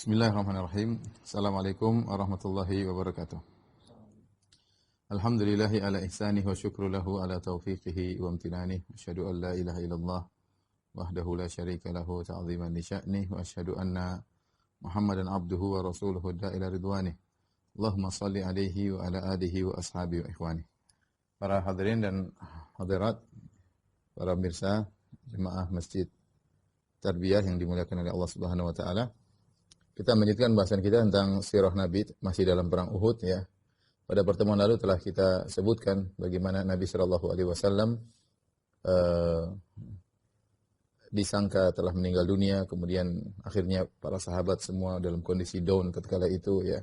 Bismillahirrahmanirrahim. Assalamualaikum warahmatullahi wabarakatuh. Alhamdulillahi ala ihsanih wa syukru lahu ala taufiqihi wa amtinanih. Asyhadu an la ilaha illallah wahdahu la syarika lahu ta'ziman li sya'nih wa asyhadu anna Muhammadan abduhu wa rasuluhu da'ila ridwanih. Allahumma salli alaihi wa ala alihi wa ashabihi wa ikhwanih. Para hadirin dan hadirat, para pemirsa jemaah Masjid Tarbiyah yang dimuliakan oleh Allah Subhanahu wa taala. Kita melanjutkan bahasan kita tentang sirah Nabi masih dalam perang Uhud ya. Pada pertemuan lalu telah kita sebutkan bagaimana Nabi sallallahu alaihi wasallam disangka telah meninggal dunia, kemudian akhirnya para sahabat semua dalam kondisi down ketika itu ya.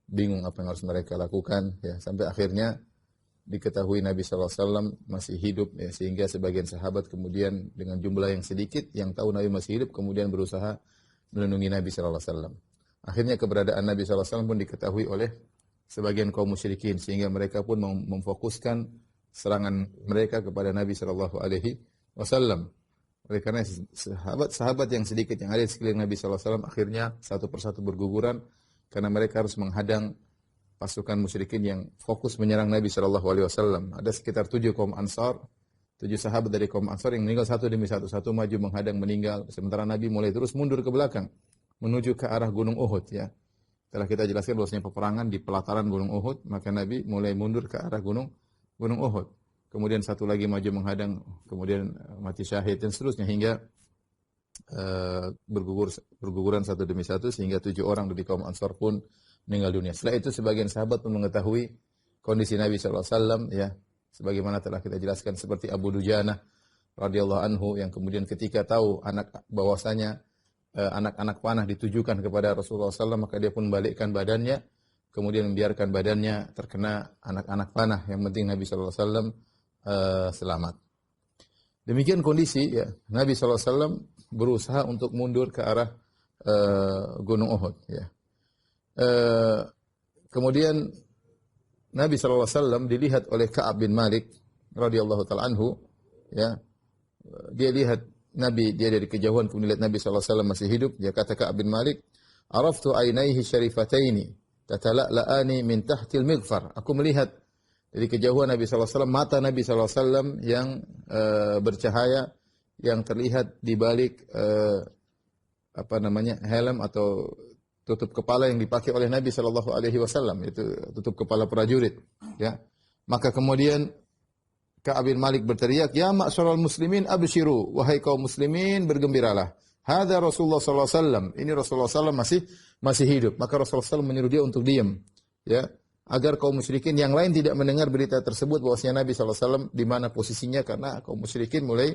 Bingung apa yang harus mereka lakukan ya, sampai akhirnya diketahui Nabi sallallahu alaihi wasallam masih hidup ya, sehingga sebagian sahabat kemudian dengan jumlah yang sedikit yang tahu Nabi masih hidup kemudian berusaha melindungi Nabi sallallahu alaihi wasallam. Akhirnya keberadaan Nabi sallallahu alaihi wasallam pun diketahui oleh sebagian kaum musyrikin sehingga mereka pun memfokuskan serangan mereka kepada Nabi sallallahu alaihi wasallam. Oleh karena sahabat-sahabat yang sedikit yang ada di sekeliling Nabi sallallahu alaihi wasallam akhirnya satu persatu berguguran karena mereka harus menghadang pasukan musyrikin yang fokus menyerang Nabi sallallahu alaihi wasallam. Ada sekitar 7 kaum Ansar, 7 sahabat dari kaum Ansar yang meninggal satu demi satu maju menghadang meninggal. Sementara Nabi mulai terus mundur ke belakang menuju ke arah Gunung Uhud ya. Telah kita jelaskan bahwasanya peperangan di pelataran Gunung Uhud, maka Nabi mulai mundur ke arah Gunung Uhud. Kemudian satu lagi maju menghadang, kemudian mati syahid dan seterusnya hingga berguguran satu demi satu sehingga 7 orang dari kaum Ansar pun meninggal dunia. Setelah itu sebagian sahabat pun mengetahui kondisi Nabi sallallahu alaihi wasallam ya. Sebagaimana telah kita jelaskan seperti Abu Dujanah radhiyallahu anhu yang kemudian ketika tahu bahwasanya anak-anak panah ditujukan kepada Rasulullah SAW maka dia pun membalikkan badannya kemudian membiarkan badannya terkena anak-anak panah. Yang penting Nabi SAW selamat. Demikian kondisi ya. Nabi SAW berusaha untuk mundur ke arah Gunung Uhud ya. Kemudian Nabi SAW dilihat oleh Ka'ab bin Malik radhiyallahu ta'ala anhu ya. Dia lihat Nabi, dia dari kejauhan kemudian lihat Nabi SAW masih hidup. Dia kata Ka'ab bin Malik, "Araftu ainaihi syarifataini tatala'la'ani min tahtil mighfar." Aku melihat dari kejauhan Nabi SAW, mata Nabi SAW yang bercahaya yang terlihat di balik helm atau tutup kepala yang dipakai oleh Nabi sallallahu alaihi wasallam, itu tutup kepala prajurit ya. Maka kemudian Ka'ab bin Malik berteriak, "Ya ma'syaral muslimin abshiru, wahai kaum muslimin bergembiralah. Hadza Rasulullah sallallahu alaihi wasallam." Ini Rasulullah sallallahu masih hidup. Maka Rasulullah sallallahu menyuruh dia untuk diam ya, agar kaum musyrikin yang lain tidak mendengar berita tersebut bahwasanya Nabi sallallahu alaihi wasallam di mana posisinya, karena kaum musyrikin mulai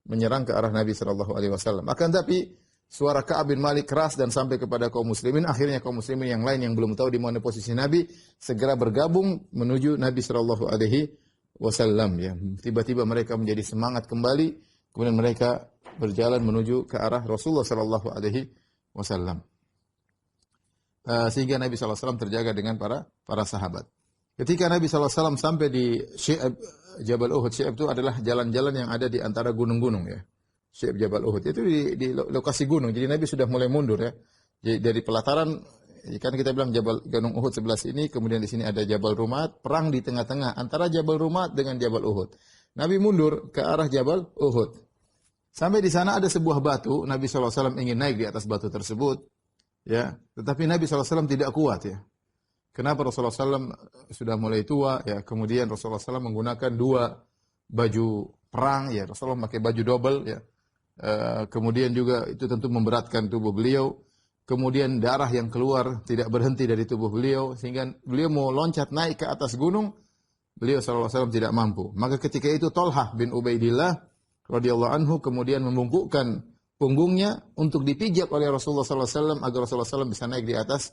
menyerang ke arah Nabi sallallahu alaihi wasallam. Akan tapi suara Ka'ab bin Malik keras dan sampai kepada kaum muslimin. Akhirnya kaum muslimin yang lain yang belum tahu di mana posisi Nabi segera bergabung menuju Nabi sallallahu alaihi wasallam ya. Tiba-tiba mereka menjadi semangat kembali, kemudian mereka berjalan menuju ke arah Rasulullah sallallahu alaihi wasallam. Sehingga Nabi sallallahu alaihi wasallam terjaga dengan para sahabat. Ketika Nabi sallallahu alaihi wasallam sampai di Syi'ab Jabal Uhud, Syi'ab itu adalah jalan-jalan yang ada di antara gunung-gunung ya. Syi'ab Jabal Uhud itu di lokasi gunung. Jadi Nabi sudah mulai mundur ya. Jadi dari pelataran, kan kita bilang Gunung Uhud sebelah sini, kemudian di sini ada Jabal Rumat, perang di tengah-tengah antara Jabal Rumat dengan Jabal Uhud. Nabi mundur ke arah Jabal Uhud. Sampai di sana ada sebuah batu, Nabi SAW ingin naik di atas batu tersebut ya, tetapi Nabi SAW tidak kuat ya. Kenapa? Rasulullah SAW sudah mulai tua ya. Kemudian Rasulullah SAW menggunakan 2 baju perang ya. Rasulullah pakai baju double ya. Kemudian juga itu tentu memberatkan tubuh beliau. Kemudian darah yang keluar tidak berhenti dari tubuh beliau sehingga beliau mau loncat naik ke atas gunung, beliau sallallahu alaihi wasallam tidak mampu. Maka ketika itu Thalhah bin Ubaidillah radhiyallahu anhu kemudian membungkukkan punggungnya untuk dipijak oleh Rasulullah sallallahu alaihi wasallam agar Rasulullah SAW bisa naik di atas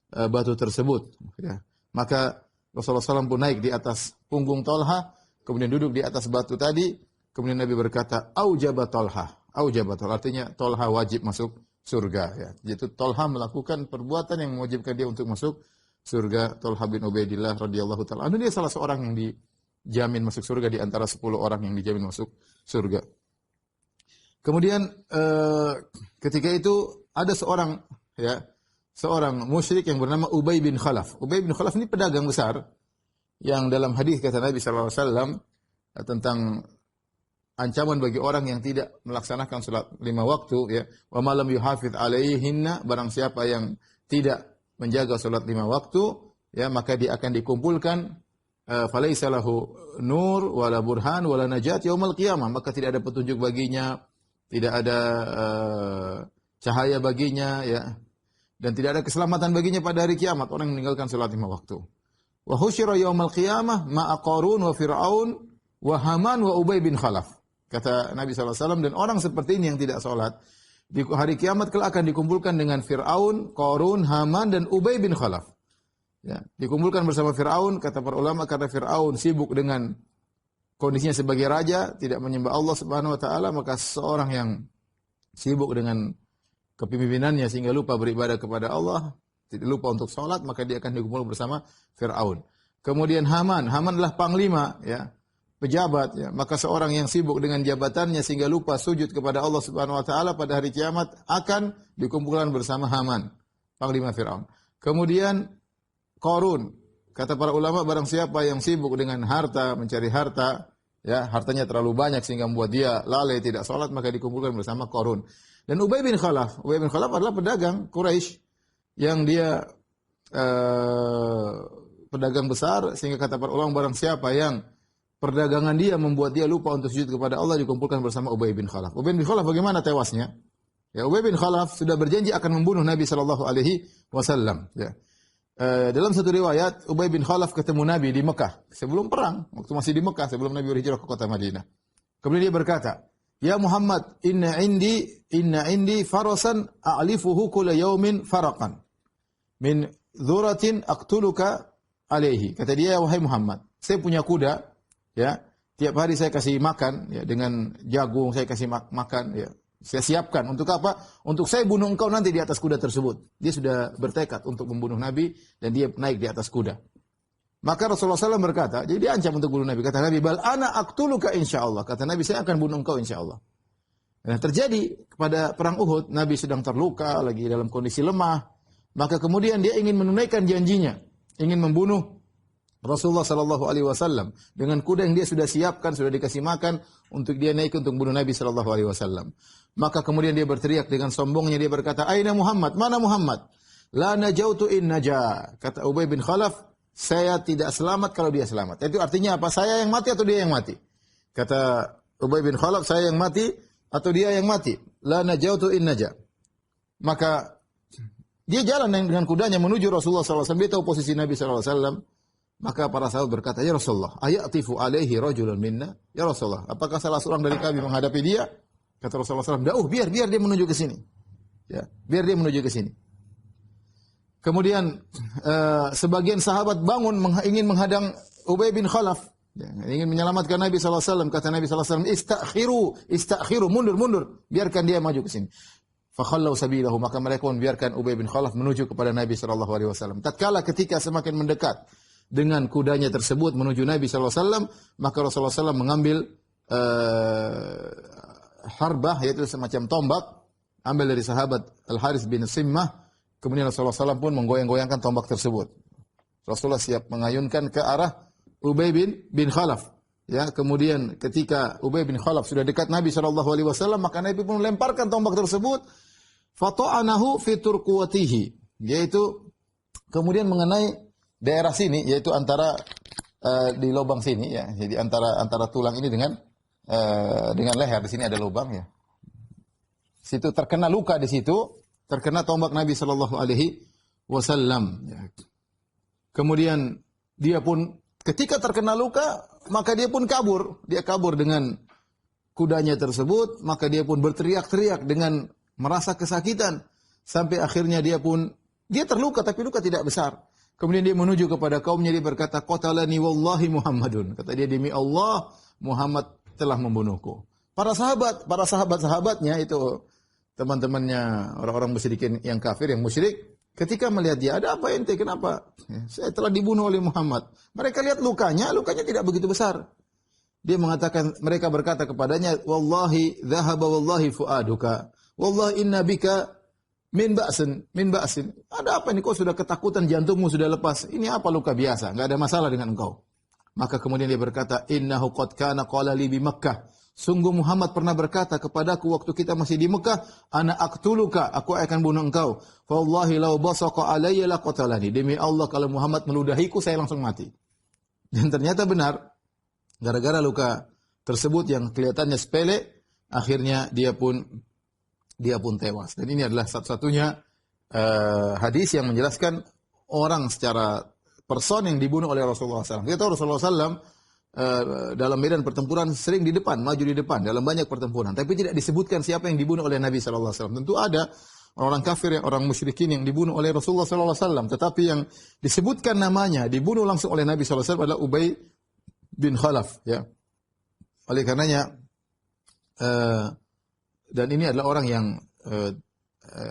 batu tersebut ya. Maka Rasulullah SAW pun naik di atas punggung Thalhah, kemudian duduk di atas batu tadi. Kemudian Nabi berkata, "Aujaba Thalhah." Aujaba artinya Thalhah wajib masuk surga ya. Jadi Thalhah melakukan perbuatan yang mewajibkan dia untuk masuk surga. Thalhah bin Ubaidillah radhiyallahu taala anhu, dia salah seorang yang dijamin masuk surga di antara 10 orang yang dijamin masuk surga. Kemudian ketika itu ada seorang ya seorang musyrik yang bernama Ubay bin Khalaf. Ubay bin Khalaf ini pedagang besar yang dalam hadis kata Nabi sallallahu alaihi wasallam tentang ancaman bagi orang yang tidak melaksanakan salat 5 waktu, ya. Wa ma lam yuhafiz alaihinna, barang siapa yang tidak menjaga salat 5 waktu, ya, maka dia akan dikumpulkan falaisa lahu nur wala burhan wala najat yaumil qiyamah, maka tidak ada petunjuk baginya, tidak ada cahaya baginya, ya. Dan tidak ada keselamatan baginya pada hari kiamat orang yang meninggalkan salat 5 waktu. Wa husyira yaumil qiyamah ma'a Qarun wa Fir'aun wa Haman wa Ubay bin Khalaf. Kata Nabi SAW, dan orang seperti ini yang tidak salat di hari kiamat kelak akan dikumpulkan dengan Fir'aun, Qarun, Haman dan Ubay bin Khalaf. Ya, dikumpulkan bersama Fir'aun, kata para ulama, karena Fir'aun sibuk dengan kondisinya sebagai raja, tidak menyembah Allah Subhanahu wa taala, maka seorang yang sibuk dengan kepemimpinannya sehingga lupa beribadah kepada Allah, tidak lupa untuk salat, maka dia akan dikumpul bersama Fir'aun. Kemudian Haman adalah panglima, ya, pejabat, ya. Maka seorang yang sibuk dengan jabatannya sehingga lupa sujud kepada Allah Subhanahu wa taala pada hari kiamat akan dikumpulkan bersama Haman, panglima Fir'aun. Kemudian Qarun, kata para ulama, barang siapa yang sibuk dengan harta, mencari harta, ya, hartanya terlalu banyak sehingga membuat dia lalai tidak salat, maka dikumpulkan bersama Qarun. Dan Ubay bin Khalaf adalah pedagang Quraisy yang dia pedagang besar, sehingga kata para ulama, barang siapa yang perdagangan dia membuat dia lupa untuk sujud kepada Allah, dikumpulkan bersama Ubay bin Khalaf. Ubay bin Khalaf bagaimana tewasnya? Ya, Ubay bin Khalaf sudah berjanji akan membunuh Nabi sallallahu alaihi wasallam, ya. Dalam satu riwayat, Ubay bin Khalaf ketemu Nabi di Mekah sebelum perang, waktu masih di Mekah sebelum Nabi berhijrah ke kota Madinah. Kemudian dia berkata, "Ya Muhammad, inna indi farasan a'lifuhu kulla yaumin faraqan min dzuratin aqtuluka alaihi." Kata dia, "Wahai Muhammad, saya punya kuda, ya, tiap hari saya kasih makan, ya, dengan jagung saya kasih makan, ya. Saya siapkan untuk apa? Untuk saya bunuh engkau nanti di atas kuda tersebut." Dia sudah bertekad untuk membunuh Nabi dan dia naik di atas kuda. Maka Rasulullah SAW berkata, jadi dia ancam untuk bunuh Nabi. Kata Nabi, "Bal ana aqtuluka insyaallah." Kata Nabi, saya akan bunuh engkau insyaallah. Nah, terjadi pada perang Uhud, Nabi sedang terluka, lagi dalam kondisi lemah. Maka kemudian dia ingin menunaikan janjinya, ingin membunuh Rasulullah sallallahu alaihi wasallam dengan kuda yang dia sudah siapkan, sudah dikasih makan untuk dia naik untuk bunuh Nabi sallallahu alaihi wasallam. Maka kemudian dia berteriak dengan sombongnya, dia berkata, "Aina Muhammad? Mana Muhammad?" "La najautu in naja." Kata Ubay bin Khalaf, saya tidak selamat kalau dia selamat. Itu artinya apa? Saya yang mati atau dia yang mati? Kata Ubay bin Khalaf, saya yang mati atau dia yang mati. La najautu in naja. Maka dia jalan dengan kudanya menuju Rasulullah sallallahu alaihi wasallam. Dia tahu posisi Nabi sallallahu alaihi wasallam. Maka para sahabat berkata, "Ya Rasulullah, ayatifu alaihi rajulun minna?" Ya Rasulullah, apakah salah seorang dari kami menghadapi dia? Kata Rasulullah SAW, biar dia menuju ke sini. Ya, biar dia menuju ke sini. Kemudian sebagian sahabat bangun ingin menghadang Ubay bin Khalaf, ya, ingin menyelamatkan Nabi SAW. Kata Nabi SAW, istakhiru, mundur, biarkan dia maju ke sini. Fakhallau sabilahu, maka mereka pun biarkan Ubay bin Khalaf menuju kepada Nabi SAW. Tatkala ketika semakin mendekat dengan kudanya tersebut menuju Nabi SAW, maka Rasulullah SAW mengambil harbah, yaitu semacam tombak, ambil dari sahabat Al-Harits bin Simmah, kemudian Rasulullah SAW pun menggoyang-goyangkan tombak tersebut. Rasulullah siap mengayunkan ke arah Ubay bin Khalaf. Ya, kemudian ketika Ubay bin Khalaf sudah dekat Nabi SAW, maka Nabi pun melemparkan tombak tersebut, fata'anahu fi turquwatihi, yaitu kemudian mengenai daerah sini, yaitu antara di lubang sini, ya. Jadi antara tulang ini dengan leher, di sini ada lubang, ya. Situ terkena luka, di situ terkena tombak Nabi sallallahu alaihi wasallam. Kemudian dia pun ketika terkena luka, maka dia pun kabur. Dia kabur dengan kudanya tersebut, maka dia pun berteriak-teriak dengan merasa kesakitan sampai akhirnya dia terluka, tapi luka tidak besar. Kemudian dia menuju kepada kaumnya, dia berkata, "Qatalani wallahi Muhammadun." Kata dia, demi Allah, Muhammad telah membunuhku. Para sahabat-sahabatnya itu, teman-temannya orang-orang musyrikin yang kafir, yang musyrik, ketika melihat dia, "Ada apa ente? Kenapa?" "Ya, saya telah dibunuh oleh Muhammad." Mereka lihat lukanya tidak begitu besar. Mereka berkata kepadanya, "Wallahi dhahaba wallahi fuaduka. Wallahi inna bika min ba'sin. Ada apa ini? Kau sudah ketakutan, jantungmu sudah lepas. Ini apa luka biasa? Enggak ada masalah dengan engkau. Maka kemudian dia berkata, innahu qad kana qala li bi Makkah. Sungguh Muhammad pernah berkata kepadaku waktu kita masih di Mekah, ana aqtuluka, aku akan bunuh engkau. Fa wallahi law basaqa alayya laqatalani. Demi Allah kalau Muhammad meludahiku saya langsung mati. Dan ternyata benar. Gara-gara luka tersebut yang kelihatannya sepele, akhirnya dia pun tewas. Dan ini adalah satu-satunya hadis yang menjelaskan orang secara person yang dibunuh oleh Rasulullah SAW. Kita tahu Rasulullah SAW dalam medan pertempuran sering di depan, maju di depan dalam banyak pertempuran. Tapi tidak disebutkan siapa yang dibunuh oleh Nabi SAW. Tentu ada orang kafir, orang musyrikin yang dibunuh oleh Rasulullah SAW. Tetapi yang disebutkan namanya, dibunuh langsung oleh Nabi SAW adalah Ubay bin Khalaf. Ya. Oleh karenanya, dan ini adalah orang yang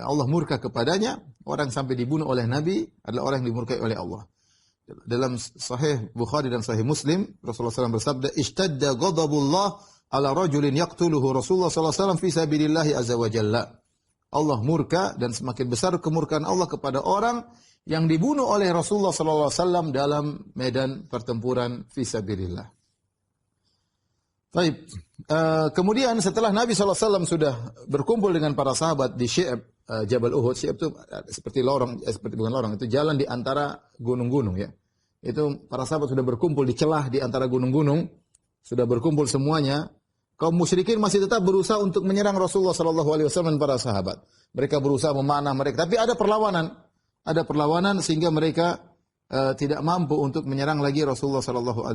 Allah murka kepadanya. Orang sampai dibunuh oleh Nabi adalah orang yang dimurkai oleh Allah. Dalam Sahih Bukhari dan Sahih Muslim, Rasulullah SAW bersabda, "Ishtadda ghadabullah ala rajulin yaqtuluhu Rasulullah SAW fi sabilillahi azza wa jalla." Allah murka dan semakin besar kemurkaan Allah kepada orang yang dibunuh oleh Rasulullah SAW dalam medan pertempuran fi sabilillah. Baik. Kemudian setelah Nabi SAW sudah berkumpul dengan para sahabat di Syi'ab, Jabal Uhud. Syi'ab itu seperti lorong, bukan lorong, itu jalan di antara gunung-gunung ya. Itu para sahabat sudah berkumpul di celah di antara gunung-gunung, sudah berkumpul semuanya. Kaum musyrikin masih tetap berusaha untuk menyerang Rasulullah SAW dan para sahabat. Mereka berusaha memanah mereka, tapi ada perlawanan sehingga mereka tidak mampu untuk menyerang lagi Rasulullah SAW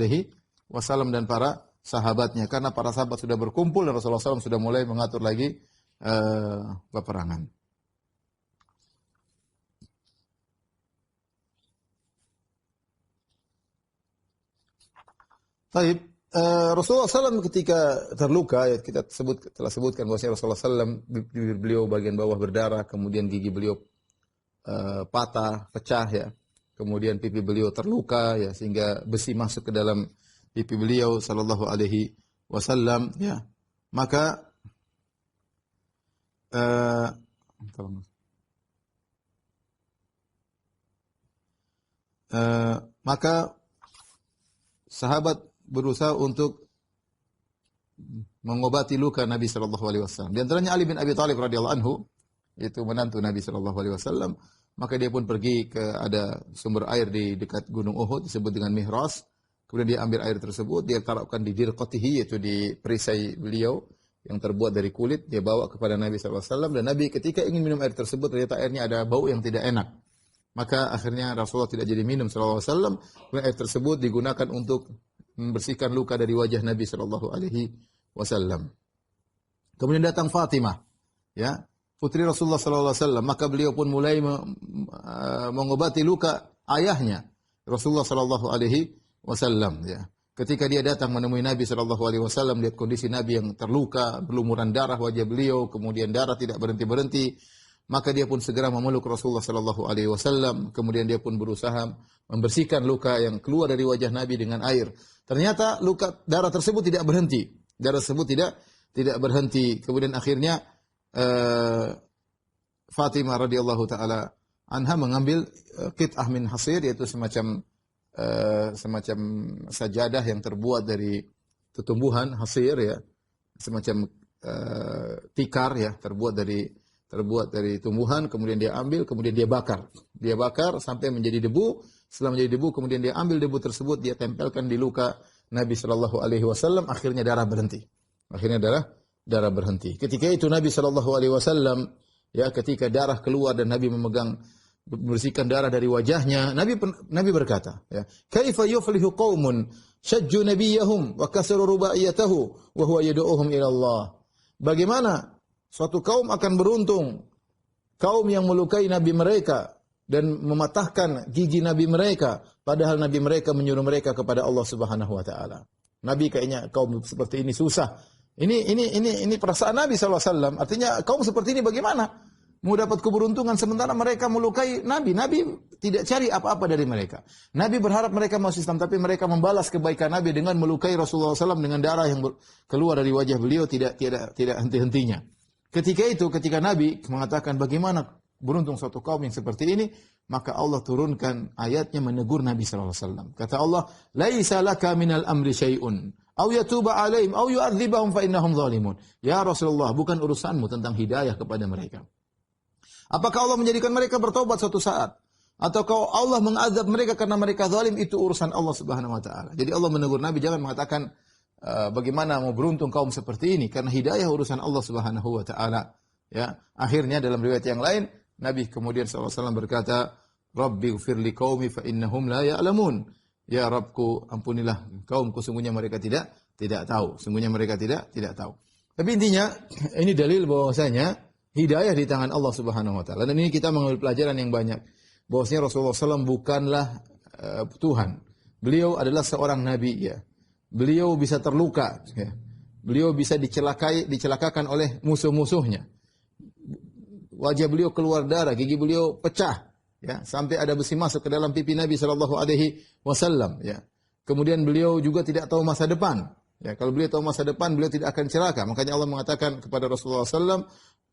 dan para sahabatnya, karena para sahabat sudah berkumpul dan Rasulullah SAW sudah mulai mengatur lagi peperangan. Baik, Rasulullah SAW ketika terluka, ya kita telah sebutkan bahwasanya Rasulullah SAW bibir beliau bagian bawah berdarah, kemudian gigi beliau patah, pecah ya, kemudian pipi beliau terluka ya, sehingga besi masuk ke dalam pipi beliau sallallahu alaihi wasallam ya. Maka maka sahabat berusaha untuk mengobati luka Nabi sallallahu alaihi wasallam. Di antaranya Ali bin Abi Thalib radhiyallahu anhu, yaitu menantu Nabi sallallahu alaihi wasallam. Maka dia pun pergi ke ada sumber air di dekat Gunung Uhud disebut dengan Mihras. Kemudian dia ambil air tersebut, dia taruhkan di dirqatihi, yaitu di perisai beliau yang terbuat dari kulit, dia bawa kepada Nabi SAW, dan Nabi ketika ingin minum air tersebut, ternyata airnya ada bau yang tidak enak. Maka akhirnya Rasulullah tidak jadi minum SAW, kemudian air tersebut digunakan untuk membersihkan luka dari wajah Nabi SAW. Kemudian datang Fatimah, ya, putri Rasulullah SAW, maka beliau pun mulai mengobati luka ayahnya, Rasulullah SAW. Ya. Ketika dia datang menemui Nabi SAW, lihat kondisi Nabi yang terluka, berlumuran darah wajah beliau, kemudian darah tidak berhenti-berhenti, maka dia pun segera memeluk Rasulullah SAW. Kemudian dia pun berusaha membersihkan luka yang keluar dari wajah Nabi dengan air. Ternyata darah tersebut tidak berhenti. Darah tersebut tidak berhenti. Kemudian akhirnya Fatimah radhiyallahu taala anha mengambil qit'ah min hasir, yaitu semacam sajadah yang terbuat dari tumbuhan hasir ya, semacam tikar ya, terbuat dari tumbuhan, kemudian dia ambil, kemudian dia bakar sampai menjadi debu. Setelah menjadi debu, kemudian dia ambil debu tersebut, dia tempelkan di luka Nabi Shallallahu Alaihi Wasallam. Akhirnya darah berhenti. Ketika itu Nabi Shallallahu Alaihi Wasallam, ya, ketika darah keluar dan Nabi membersihkan darah dari wajahnya, Nabi berkata, ya, kaifa yuflihu qaumun syajju nabiyahum wa kasaru rubaiyatahu wa huwa yad'uuhum ila Allah. Bagaimana suatu kaum akan beruntung, kaum yang melukai nabi mereka dan mematahkan gigi nabi mereka, padahal nabi mereka menyuruh mereka kepada Allah Subhanahu wa taala. Nabi kayaknya kaum seperti ini susah. Ini perasaan Nabi SAW. Artinya kaum seperti ini bagaimana mau dapat keberuntungan sementara mereka melukai Nabi. Nabi tidak cari apa-apa dari mereka. Nabi berharap mereka masuk Islam, tapi mereka membalas kebaikan Nabi dengan melukai Rasulullah SAW dengan darah yang keluar dari wajah beliau tidak henti-hentinya. Ketika Nabi mengatakan bagaimana beruntung suatu kaum yang seperti ini, maka Allah turunkan ayatnya menegur Nabi sallallahu alaihi wasallam. Kata Allah, "Laisa laka minal amri syai'un, aw yatuba 'alaihim aw yu'adzibahum fa innahum zalimun." Ya Rasulullah, bukan urusanmu tentang hidayah kepada mereka. Apakah Allah menjadikan mereka bertobat suatu saat? Atau kalau Allah mengazab mereka karena mereka zalim, itu urusan Allah Subhanahu wa taala. Jadi Allah menegur Nabi, jangan mengatakan bagaimana mau beruntung kaum seperti ini, karena hidayah urusan Allah Subhanahu wa taala. Ya, akhirnya dalam riwayat yang lain Nabi kemudian SAW berkata, "Rabbighfir liqaumi fa innahum la ya'lamun." Ya Rabbku, ampunilah kaumku, sungguhnya mereka tidak tahu. Sungguhnya mereka tidak tahu. Tapi intinya ini dalil bahwasanya hidayah di tangan Allah Subhanahu wa taala. Dan ini kita mengambil pelajaran yang banyak. Bahwasanya Rasulullah SAW bukanlah Tuhan. Beliau adalah seorang nabi, ya. Beliau bisa terluka, ya. Beliau bisa dicelakakan oleh musuh-musuhnya. Wajah beliau keluar darah, gigi beliau pecah, ya, sampai ada besi masuk ke dalam pipi Nabi sallallahu alaihi wasallam, ya. Kemudian beliau juga tidak tahu masa depan. Ya, kalau beliau tahu masa depan, beliau tidak akan celaka. Makanya Allah mengatakan kepada Rasulullah SAW,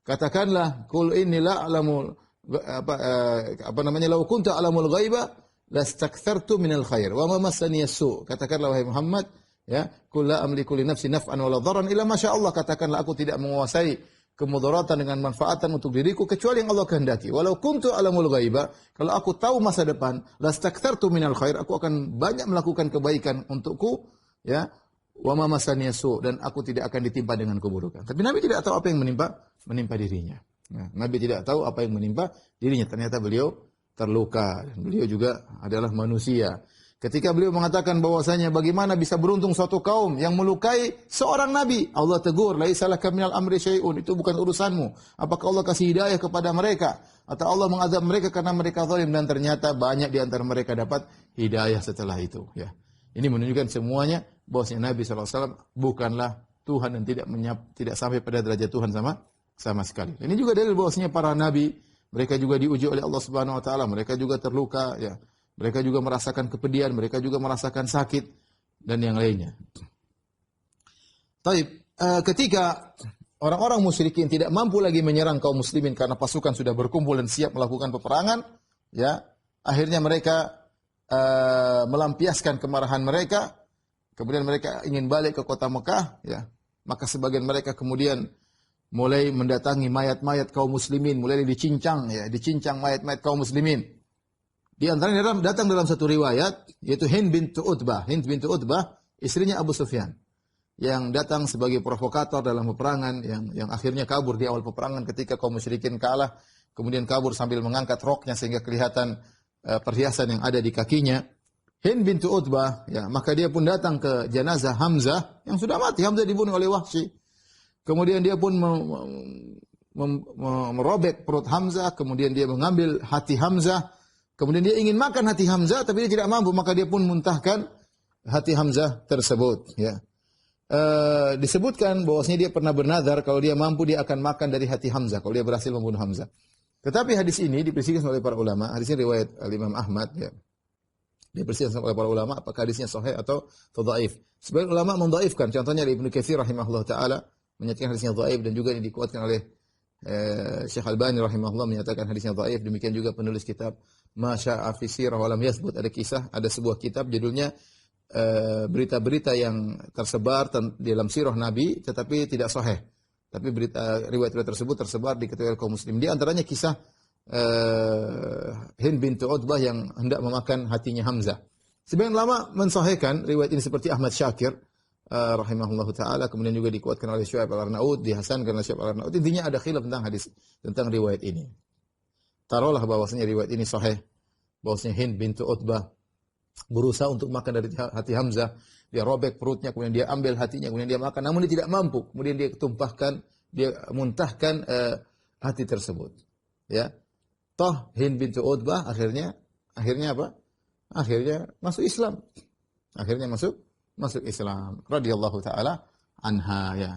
katakanlah, "Qul inni la a'lamu law kuntu a'lamul ghaiba lastakthartu minal khair wa ma massani as-su." Katakanlah wahai Muhammad, ya, "Qul la amliku li nafsi naf'an wa la dharran illa ma syaa Allah." Katakanlah, aku tidak menguasai kemudaratan dengan manfaatan untuk diriku kecuali yang Allah kehendaki. Walau kuntu alamul ghaiba, kalau aku tahu masa depan, lastakthartu minal khair, aku akan banyak melakukan kebaikan untukku, ya. Wa ma massani as-su, dan aku tidak akan ditimpa dengan keburukan. Tapi Nabi tidak tahu apa yang menimpa dirinya. Nah, Nabi tidak tahu apa yang menimpa dirinya. Ternyata beliau terluka, dan beliau juga adalah manusia. Ketika beliau mengatakan bahwasanya bagaimana bisa beruntung suatu kaum yang melukai seorang nabi, Allah tegur, "Laisa laka minal amri syai'un." Itu bukan urusanmu. Apakah Allah kasih hidayah kepada mereka atau Allah mengazab mereka karena mereka zalim? Dan ternyata banyak di antara mereka dapat hidayah setelah itu, ya. Ini menunjukkan semuanya bahwasanya Nabi SAW bukanlah Tuhan dan tidak sampai pada derajat Tuhan sama sekali. Ini juga dalil bahwasanya para nabi, mereka juga diuji oleh Allah Subhanahu wa taala, mereka juga terluka, ya. Mereka juga merasakan kepedihan, mereka juga merasakan sakit, dan yang lainnya. Taib, ketika orang-orang musyrikin tidak mampu lagi menyerang kaum muslimin karena pasukan sudah berkumpul dan siap melakukan peperangan, ya, akhirnya mereka melampiaskan kemarahan mereka, kemudian mereka ingin balik ke kota Mekah, ya. Maka sebagian mereka kemudian mulai mendatangi mayat-mayat kaum muslimin, mulai dicincang mayat-mayat kaum muslimin. Di antaranya datang dalam satu riwayat, yaitu Hind bintu Utbah, istrinya Abu Sufyan, yang datang sebagai provokator dalam peperangan, yang akhirnya kabur di awal peperangan ketika kaum musyrikin kalah, kemudian kabur sambil mengangkat roknya sehingga kelihatan perhiasan yang ada di kakinya. Hind bintu Utbah, ya, maka dia pun datang ke jenazah Hamzah yang sudah mati. Hamzah dibunuh oleh Wahsy. Kemudian dia pun merobek perut Hamzah, kemudian dia mengambil hati Hamzah. Kemudian dia ingin makan hati Hamzah, tapi dia tidak mampu, maka dia pun muntahkan hati Hamzah tersebut. Ya. Disebutkan bahwasanya dia pernah bernazar kalau dia mampu dia akan makan dari hati Hamzah kalau dia berhasil membunuh Hamzah. Tetapi hadis ini diperselisihkan oleh para ulama. Hadis ini riwayat Imam Ahmad. Ya. Diperselisihkan oleh para ulama apakah hadisnya sahih atau dhaif. Sebagian ulama mendhaifkan. Contohnya Ibnu Katsir rahimahullah taala menyatakan hadisnya dhaif, dan juga ini dikuatkan oleh Syekh Albani rahimahullah menyatakan hadisnya dhaif. Demikian juga penulis kitab Masya'a fi sirah wa lam yathbut, ada kisah, ada sebuah kitab judulnya berita-berita yang tersebar dalam sirah Nabi tetapi tidak sahih. Tapi riwayat-riwayat tersebut tersebar di kalangan kaum muslim. Di antaranya kisah Hind bintu Utbah yang hendak memakan hatinya Hamzah. Sebagian ulama mensahihkan riwayat ini seperti Ahmad Syakir rahimahullahu taala, kemudian juga dikuatkan oleh Syu'aib al-Arnaud, dihasankan oleh Syu'aib al-Arnaud. Intinya ada khilaf tentang hadis, tentang riwayat ini. Taruhlah bahwasanya riwayat ini sahih, bahwasanya Hind bintu Utbah berusaha untuk makan dari hati Hamzah, dia robek perutnya, kemudian dia ambil hatinya, kemudian dia makan, namun dia tidak mampu, kemudian dia tumpahkan, dia muntahkan hati tersebut. Ya, toh Hind bintu Utbah akhirnya apa? Akhirnya masuk Islam. Akhirnya masuk Islam. Radhiyallahu taala anha, ya.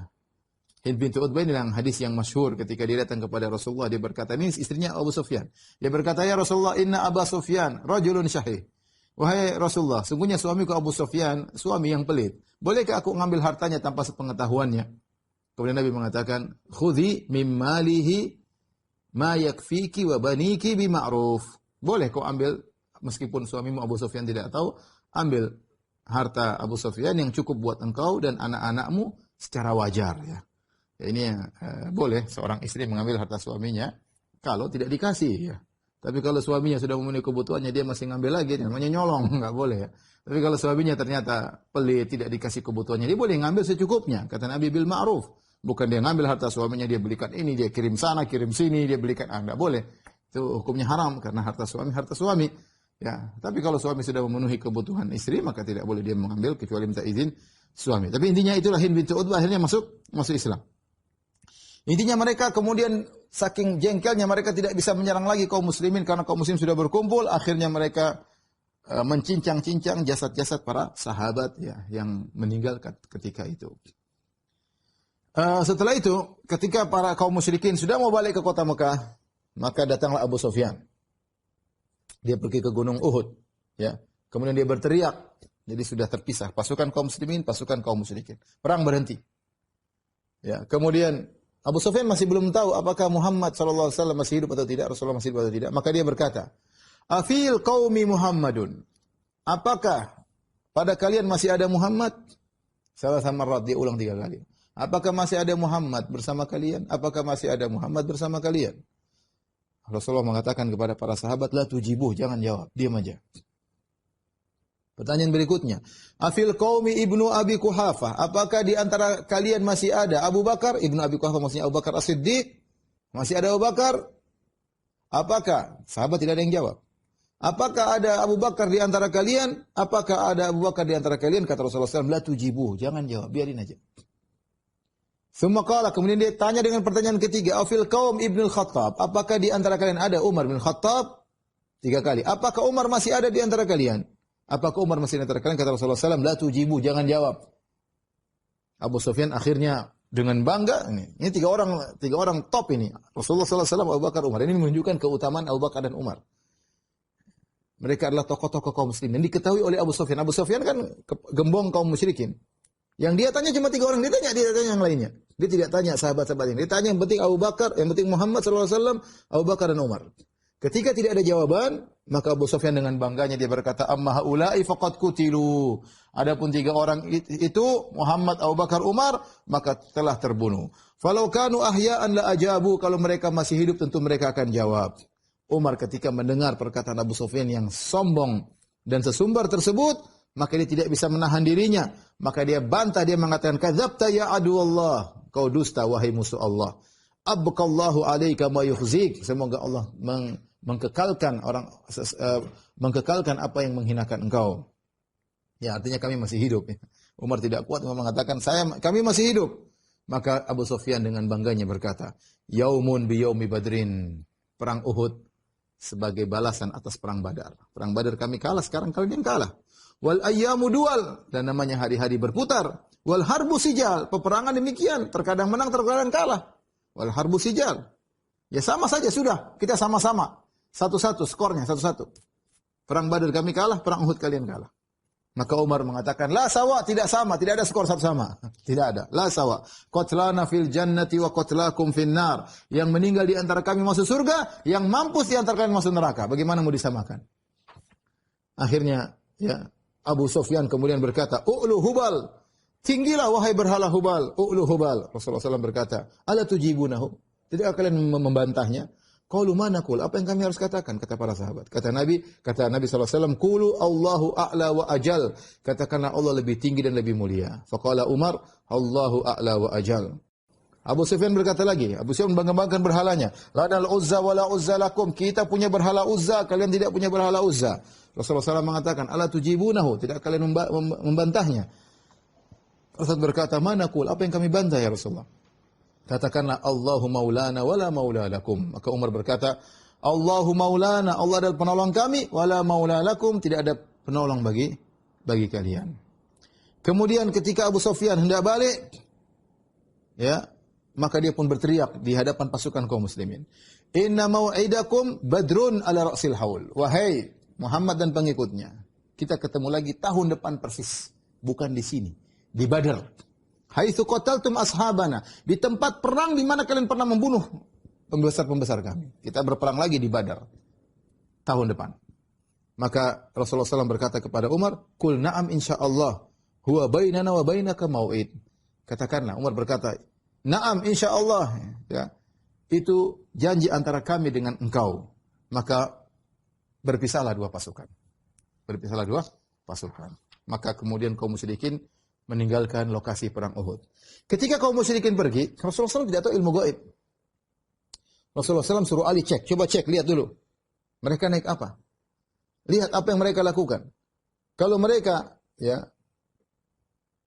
Hind bintu Utbah ini hadis yang masyhur ketika dia datang kepada Rasulullah, dia berkata, ini istrinya Abu Sufyan. Dia berkata, "Ya Rasulullah, inna Abu Sufyan rajulun syahih." Wahai Rasulullah, sungguhnya suamiku Abu Sufyan, suami yang pelit. Bolehkah aku mengambil hartanya tanpa sepengetahuannya? Kemudian Nabi mengatakan, "Khudhi mim malihi ma yakfiki wa baniki bima'ruf. Boleh kau ambil, meskipun suamimu Abu Sufyan tidak tahu, ambil harta Abu Sufyan yang cukup buat engkau dan anak-anakmu secara wajar, ya. Ya, ini boleh seorang istri mengambil harta suaminya kalau tidak dikasih, ya. Tapi kalau suaminya sudah memenuhi kebutuhannya, dia masih ngambil lagi, namanya nyolong, nggak boleh, ya. Tapi kalau suaminya ternyata pelit, tidak dikasih kebutuhannya, dia boleh ngambil secukupnya. Kata Nabi, bil ma'ruf. Bukan dia ngambil harta suaminya, dia belikan ini, dia kirim sana, kirim sini, dia belikan, nggak boleh. Itu hukumnya haram, karena harta suami. Ya, tapi kalau suami sudah memenuhi kebutuhan istri, maka tidak boleh dia mengambil kecuali minta izin suami. Tapi intinya itulah Hind binti Utbah akhirnya masuk Islam. Intinya mereka kemudian saking jengkelnya mereka tidak bisa menyerang lagi kaum muslimin karena kaum muslim sudah berkumpul. Akhirnya mereka mencincang-cincang jasad-jasad para sahabat, ya, yang meninggal ketika itu. Setelah itu, ketika para kaum musyrikin sudah mau balik ke kota Mekah, maka datanglah Abu Sufyan. Dia pergi ke Gunung Uhud, ya. Kemudian dia berteriak. Jadi sudah terpisah pasukan kaum muslimin, pasukan kaum musyrikin. Perang berhenti. Ya, kemudian Abu Sufyan masih belum tahu apakah Muhammad sallallahu alaihi wasallam masih hidup atau tidak, Rasulullah masih hidup atau tidak. Maka dia berkata, "Afil qaumi Muhammadun?" Apakah pada kalian masih ada Muhammad? Salah sama marrat, dia ulang 3 kali. Apakah masih ada Muhammad bersama kalian? Apakah masih ada Muhammad bersama kalian? Rasulullah mengatakan kepada para sahabat, "La tujibuh," jangan jawab, diam aja. Pertanyaan berikutnya, Afil qaumi Ibnu Abi Quhafah, apakah di antara kalian masih ada Abu Bakar? Ibnu Abi Quhafah maksudnya Abu Bakar As-Siddiq. Masih ada Abu Bakar? Apakah? Sahabat tidak ada yang jawab. Apakah ada Abu Bakar di antara kalian? Apakah ada Abu Bakar di antara kalian? Kata Rasulullah SAW, la tujibuh, jangan jawab, biarin aja. Summa qala, kemudian dia tanya dengan pertanyaan ketiga, Afil qaum Ibnu Khattab, apakah di antara kalian ada Umar bin Khattab? 3 kali. Apakah Umar masih ada di antara kalian? Apakah Umar masih di antara kalian? Kata Rasulullah SAW, la tujibu, jangan jawab. Abu Sufyan akhirnya dengan bangga, ini 3 orang top ini. Rasulullah SAW, Abu Bakar, Umar. Ini menunjukkan keutamaan Abu Bakar dan Umar. Mereka adalah tokoh-tokoh kaum muslimin. Dan diketahui oleh Abu Sufyan. Abu Sufyan kan gembong kaum musyrikin. Yang dia tanya cuma 3 orang. Dia tanya yang lainnya. Dia tidak tanya sahabat-sahabat ini. Dia tanya yang penting Abu Bakar, yang penting Muhammad SAW, Abu Bakar dan Umar. Ketika tidak ada jawaban, maka Abu Sufyan dengan bangganya dia berkata, amma haula'i faqad kutilu. Adapun 3 orang itu, Muhammad, Abu Bakar, Umar, maka telah terbunuh. Falau kanu ahya'an la ajabu, kalau mereka masih hidup tentu mereka akan jawab. Umar ketika mendengar perkataan Abu Sufyan yang sombong dan sesumbar tersebut, maka dia tidak bisa menahan dirinya. Maka dia bantah, dia mengatakan, kadzabta ya adu Allah, kau dusta wahai musuh Allah. Abqallahu alaika ma yukhzik, semoga Allah mengkekalkan apa yang menghinakan engkau. Ya, artinya kami masih hidup. Umar tidak kuat mengatakan kami masih hidup. Maka Abu Sufyan dengan bangganya berkata, yaumun bi yaumi badrin, perang Uhud sebagai balasan atas perang Badar. Perang Badar kami kalah, sekarang kalian yang kalah. Wal ayyamu dual, dan namanya hari-hari berputar. Wal harbu sijal, peperangan demikian, terkadang menang, terkadang kalah. Wal harbu sijal. Ya sama saja sudah, kita sama-sama. 1-1 skornya 1-1. Perang Badar kami kalah, perang Uhud kalian kalah. Maka Umar mengatakan, la sawa, tidak sama, tidak ada skor 1 sama. Tidak ada, la sawa. Qatlana fil jannati wa qatlakum fin nar. Yang meninggal di antara kami masuk surga, yang mampus di antara kalian masuk neraka. Bagaimana mau disamakan? Akhirnya, ya, Abu Sufyan kemudian berkata, u'lu hubal, tinggilah wahai berhala hubal, u'lu hubal. Rasulullah SAW berkata, ala tujibunahu, tidak kalian membantahnya? Qalu ma naqul, apa yang kami harus katakan? Kata para sahabat. Kata Nabi SAW, qulu Allahu a'la wa ajal. Katakanlah Allah lebih tinggi dan lebih mulia. Faqala Umar, Allahu a'la wa ajal. Abu Sufyan berkata lagi, Abu Sufyan membanggakan berhalanya. Lanal uzza wa la uzza lakum, kita punya berhala Uzza, kalian tidak punya berhala Uzza. Rasulullah SAW mengatakan, ala tujibunahu, tidak kalian membantahnya. Rasulullah berkata, ma naqul, apa yang kami bantah ya Rasulullah? Katakanlah Allahu maulana wala maula lakum. Maka Umar berkata, Allahu maulana, Allah adalah penolong kami, wala maula lakum, tidak ada penolong bagi kalian. Kemudian ketika Abu Sufyan hendak balik, ya, maka dia pun berteriak di hadapan pasukan kaum muslimin. Inna mau'idakum badrun ala ra'sil haul. Wahai Muhammad dan pengikutnya, kita ketemu lagi tahun depan persis, bukan di sini, di Badar. Haitsu qataltum ashabana, di tempat perang di mana kalian pernah membunuh pembesar-pembesar kami. Kita berperang lagi di Badar tahun depan. Maka Rasulullah SAW berkata kepada Umar, "Qul na'am insyaallah, huwa bainana wa bainaka mau'id." Katakanlah, Umar berkata, "Na'am insyaallah." Ya. Itu janji antara kami dengan engkau. Maka berpisahlah dua pasukan. Berpisahlah dua pasukan. Maka kemudian kaum musyrikin meninggalkan lokasi perang Uhud. Ketika kaum musyrikin pergi, Rasulullah SAW tidak tahu ilmu gaib. Rasulullah SAW suruh Ali cek, coba cek, lihat dulu. Mereka naik apa? Lihat apa yang mereka lakukan. Kalau mereka ya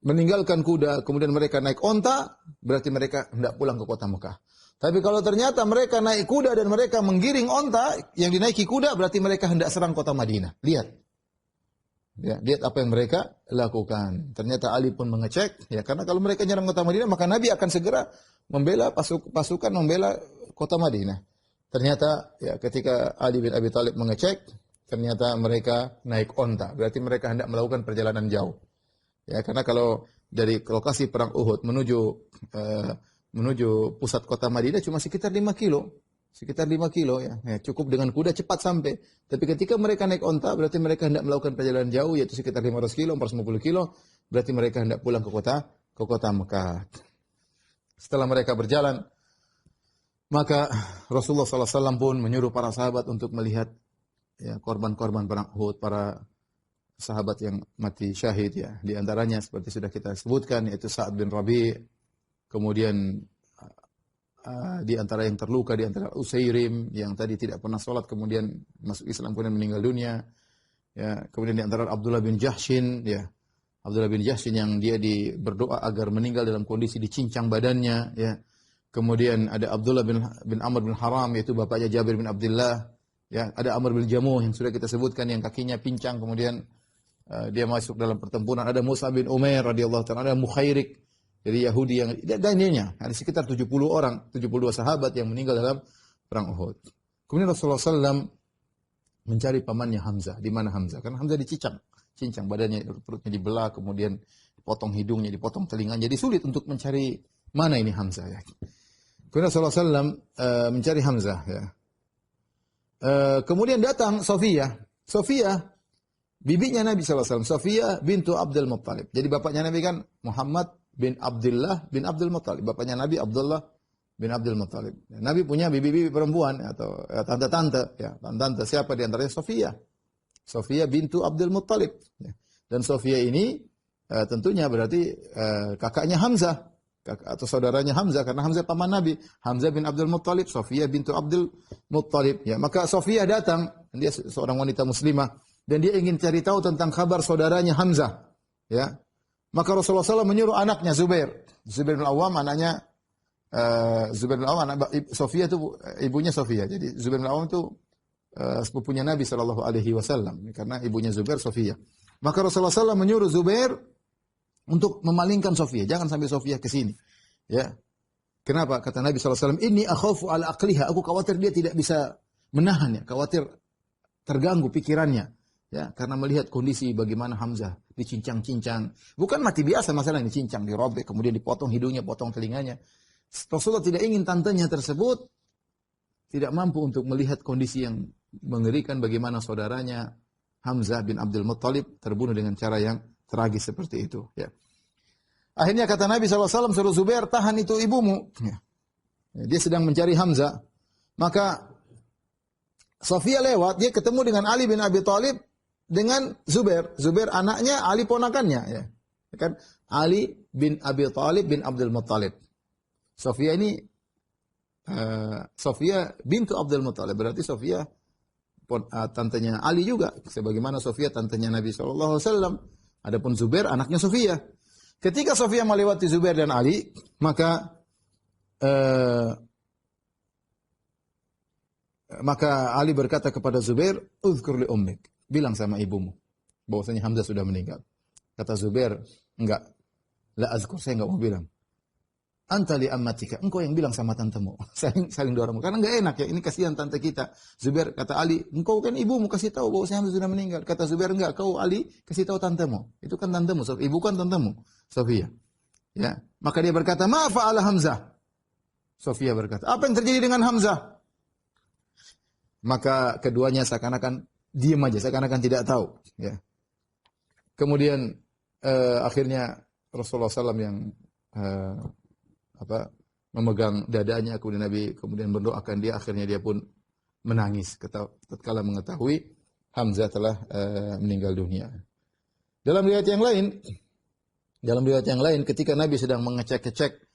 meninggalkan kuda, kemudian mereka naik onta, berarti mereka hendak pulang ke kota Mekah. Tapi kalau ternyata mereka naik kuda dan mereka menggiring onta, yang dinaiki kuda, berarti mereka hendak serang kota Madinah. Lihat. Ya, lihat apa yang mereka lakukan. Ternyata Ali pun mengecek, ya, karena kalau mereka nyerang kota Madinah, maka Nabi akan segera membela pasukan membela kota Madinah. Ternyata ya ketika Ali bin Abi Thalib mengecek, ternyata mereka naik onta. Berarti mereka hendak melakukan perjalanan jauh. Ya, karena kalau dari lokasi perang Uhud menuju pusat kota Madinah cuma sekitar 5 kilo. Sekitar 5 kilo ya. Ya, cukup dengan kuda cepat sampai. Tapi ketika mereka naik onta, berarti mereka hendak melakukan perjalanan jauh, yaitu sekitar 500 kilo, 450 kilo. Berarti mereka hendak pulang ke kota Mekah. Setelah mereka berjalan, maka Rasulullah SAW pun menyuruh para sahabat untuk melihat ya, korban-korban perang Uhud, para sahabat yang mati syahid ya. Di antaranya seperti sudah kita sebutkan, yaitu Sa'ad bin Rabi', kemudian di antara yang terluka, di antara Usairim yang tadi tidak pernah sholat kemudian masuk Islam kemudian meninggal dunia. Ya, kemudian di antara Abdullah bin Jahshin, ya. Abdullah bin Jahshin yang dia berdoa agar meninggal dalam kondisi dicincang badannya, ya. Kemudian ada Abdullah bin Amr bin Haram, yaitu bapaknya Jabir bin Abdullah. Ya, ada Amr bin Jamuh yang sudah kita sebutkan yang kakinya pincang kemudian dia masuk dalam pertempuran. Ada Musa bin Umair radhiyallahu ta'ala, ada Mukhairik dari Yahudi yang dan lainnya. Ada sekitar 70 orang, 72 sahabat yang meninggal dalam perang Uhud. Kemudian Rasulullah SAW mencari pamannya Hamzah. Di mana Hamzah? Karena Hamzah cincang badannya, perutnya dibelah, kemudian dipotong hidungnya, dipotong telinganya. Jadi sulit untuk mencari mana ini Hamzah. Ya. Kemudian Rasulullah SAW mencari Hamzah. Ya. Kemudian datang Sofia. Sofia, bibinya Nabi SAW. Sofia bintu Abdul Muttalib. Jadi bapaknya Nabi kan Muhammad bin Abdullah bin Abdul Muttalib. Bapaknya Nabi Abdullah bin Abdul Muttalib. Nabi punya bibi-bibi perempuan atau tante-tante. Ya, tante siapa di antaranya? Sofia. Sofia bintu Abdul Muttalib. Ya. Dan Sofia ini tentunya berarti kakaknya Hamzah. Atau saudaranya Hamzah. Karena Hamzah paman Nabi. Hamzah bin Abdul Muttalib. Sofia bintu Abdul Muttalib. Ya, maka Sofia datang. Dia seorang wanita muslimah. Dan dia ingin cari tahu tentang kabar saudaranya Hamzah. Ya. Maka Rasulullah SAW menyuruh anaknya Zubair. Zubair bin Awam anaknya Zubair bin Awam, anak Sofia itu ibunya Sofia. Jadi Zubair bin Awam itu sepupunya Nabi SAW. Karena ibunya Zubair Sofia. Maka Rasulullah SAW menyuruh Zubair untuk memalingkan Sofia. Jangan sampai Sofia ke sini. Ya. Kenapa? Kata Nabi SAW, "Inni akhafu ala aqliha." Aku khawatir dia tidak bisa menahan ya. Khawatir terganggu pikirannya. Ya, karena melihat kondisi bagaimana Hamzah dicincang-cincang. Bukan mati biasa masalah dicincang, dirobek, kemudian dipotong hidungnya, potong telinganya. Rasulullah tidak ingin tantenya tersebut tidak mampu untuk melihat kondisi yang mengerikan bagaimana saudaranya Hamzah bin Abdul Muttalib terbunuh dengan cara yang tragis seperti itu. Ya. Akhirnya kata Nabi SAW, suruh Zubair, tahan itu ibumu. Ya. Dia sedang mencari Hamzah. Maka Sofia lewat, dia ketemu dengan Ali bin Abi Thalib dengan Zubair. Zubair anaknya, Ali ponakannya. Ya. Kan? Ali bin Abi Thalib bin Abdul Muttalib. Sofia ini, Sofia bintu Abdul Muttalib. Berarti Sofia tantenya Ali juga. Sebagaimana Sofia tantenya Nabi SAW. Adapun Zubair anaknya Sofia. Ketika Sofia melewati Zubair dan Ali, maka Ali berkata kepada Zubair, "Uzkur li ummik." Bilang sama ibumu bahwasanya Hamzah sudah meninggal. Kata Zubair, "Enggak. La azkur, saya enggak mau bilang." "Anta li ammatika." Engkau yang bilang sama tantemu. Saling dorong. Karena enggak enak ya, ini kasihan tante kita. Zubair kata Ali, "Engkau kan ibumu kasih tahu bahwasanya Hamzah sudah meninggal." Kata Zubair, "Enggak, kau Ali kasih tahu tantemu." Itu kan tantemu, ibu kan tantemu, Sofia. Ya, maka dia berkata, "Ma fa'ala Hamzah?" Sofia berkata, "Apa yang terjadi dengan Hamzah?" Maka keduanya seakan-akan diam aja, seakan-akan tidak tahu. Ya. Kemudian akhirnya Rasulullah SAW yang eh, apa memegang dadanya, kemudian Nabi kemudian mendoakan dia, akhirnya dia pun menangis tatkala mengetahui Hamzah telah meninggal dunia. Dalam riwayat yang lain ketika Nabi sedang mengecek-cek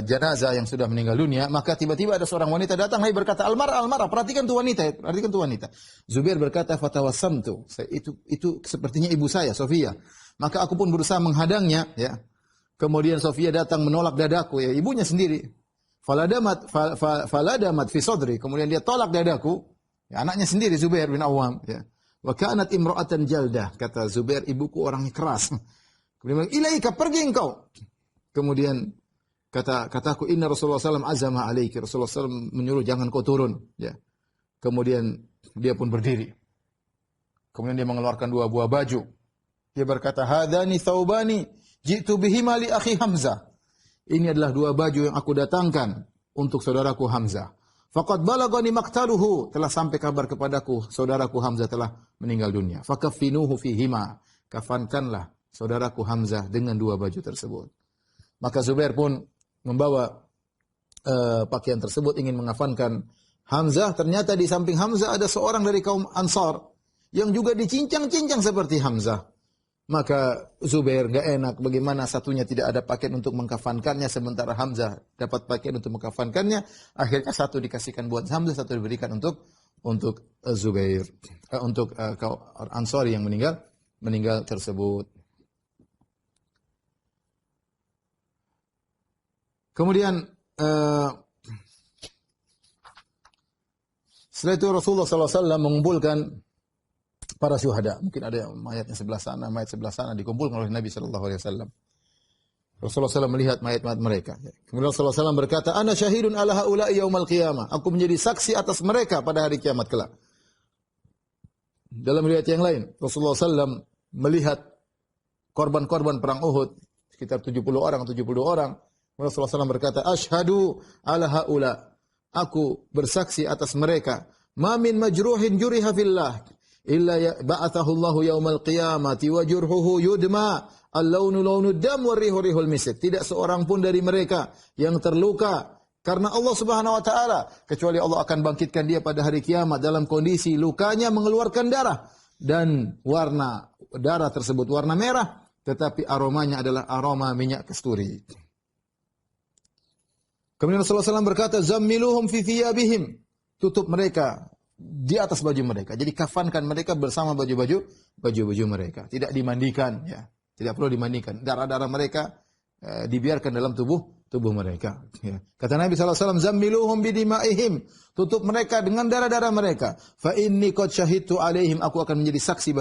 jenazah yang sudah meninggal dunia, maka tiba-tiba ada seorang wanita datang, Nabi berkata, "Almarah, almarah, perhatikan tuh wanita, perhatikan tuh wanita." Zubair berkata, "Fatawassamtu, itu sepertinya ibu saya, Sofia." Maka aku pun berusaha menghadangnya, ya. Kemudian Sofia datang menolak dadaku, ya, ibunya sendiri. Faladamat fi sadri, kemudian dia tolak dadaku, ya, anaknya sendiri Zubair bin Awam, ya. Wa kanat imra'atan jaldah, kata Zubair, ibuku orangnya keras. Kemudian, "Ilaika, pergi engkau." Kemudian kataku, "Inna Rasulullah SAW azama alaiki." Rasulullah SAW menyuruh jangan kau turun. Ya. Kemudian dia pun berdiri. Kemudian dia mengeluarkan dua buah baju. Dia berkata, "Hadani thawbani jitu bihima li akhi Hamzah." Ini adalah dua baju yang aku datangkan untuk saudaraku Hamzah. Faqad balagani maqtaluhu, telah sampai kabar kepadaku saudaraku Hamzah telah meninggal dunia. Fakaffinuhu fihima, kafankanlah saudaraku Hamzah dengan dua baju tersebut. Maka Zubair pun membawa pakaian tersebut ingin mengafankan Hamzah. Ternyata di samping Hamzah ada seorang dari kaum Ansar yang juga dicincang-cincang seperti Hamzah. Maka Zubair gak enak, bagaimana satunya tidak ada pakaian untuk mengkafankannya sementara Hamzah dapat pakaian untuk mengkafankannya. Akhirnya satu dikasihkan buat Hamzah, satu diberikan untuk Zubair, untuk kaum Ansar yang meninggal tersebut. Kemudian setelah itu Rasulullah SAW mengumpulkan para syuhada. Mungkin ada mayatnya sebelah sana, mayat sebelah sana dikumpulkan oleh Nabi SAW. Rasulullah SAW melihat mayat-mayat mereka. Kemudian Rasulullah SAW berkata, "Ana syahidun ala haula'i yaumal qiyamah." Aku menjadi saksi atas mereka pada hari kiamat kelak. Dalam riwayat yang lain, Rasulullah SAW melihat korban-korban perang Uhud sekitar 70 orang. Rasulullah SAW berkata, "Ashhadu ala haula." Aku bersaksi atas mereka. "Ma min majruhin juriha fillah illa ba'athahu Allahu yaumal qiyamati wa jurhuhu yudma al-launu launud dam wa rihu rihul misk." Tidak seorang pun dari mereka yang terluka karena Allah Subhanahu wa taala kecuali Allah akan bangkitkan dia pada hari kiamat dalam kondisi lukanya mengeluarkan darah dan warna darah tersebut warna merah, tetapi aromanya adalah aroma minyak kasturi. Kemudian Rasulullah SAW berkata, "Zammiluhum fi thiyabihim." Tutup mereka di atas baju mereka. Jadi kafankan mereka bersama baju-baju mereka. Tidak dimandikan, ya. Tidak perlu dimandikan. Darah-darah mereka dibiarkan dalam tubuh mereka. Ya. Kata Nabi SAW, "Zammiluhum bidimaihim." Tutup mereka dengan darah-darah mereka. "Fa inni qad syahidtu alaihim." Aku akan menjadi saksi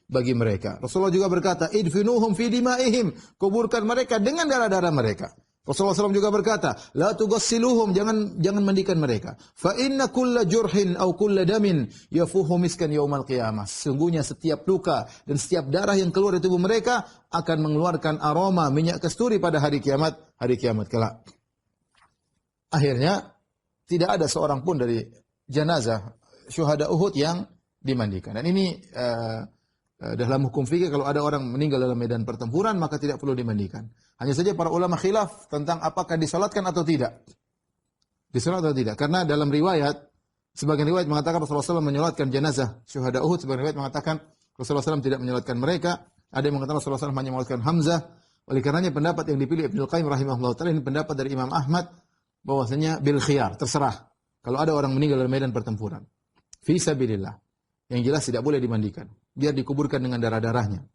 bagi mereka. Rasulullah juga berkata, "Idfinuhum fi dimaihim." Kuburkan mereka dengan darah-darah mereka. Rasulullah SAW juga berkata, "La tugassiluhum." Jangan mandikan mereka. "Fa inna kulla jurhin au kulla damin yafuhu miskan yaumal qiyamah." Sungguhnya setiap luka dan setiap darah yang keluar dari tubuh mereka akan mengeluarkan aroma minyak kasturi pada hari kiamat kelak. Akhirnya tidak ada seorang pun dari jenazah syuhada Uhud yang dimandikan. Dan ini dalam hukum fikih kalau ada orang meninggal dalam medan pertempuran maka tidak perlu dimandikan. Hanya saja para ulama khilaf tentang apakah disalatkan atau tidak. Disalat atau tidak. Karena dalam riwayat, sebagian riwayat mengatakan Rasulullah SAW menyolatkan jenazah syuhada Uhud. Sebagian riwayat mengatakan Rasulullah SAW tidak menyolatkan mereka. Ada yang mengatakan Rasulullah SAW hanya menyolatkan Hamzah. Oleh karenanya pendapat yang dipilih Ibnu Qayyim rahimahullah ta'ala, ini pendapat dari Imam Ahmad, bahwasanya bil khiyar, terserah. Kalau ada orang meninggal dalam medan pertempuran, fi sabilillah, yang jelas tidak boleh dimandikan. Biar dikuburkan dengan darah-darahnya.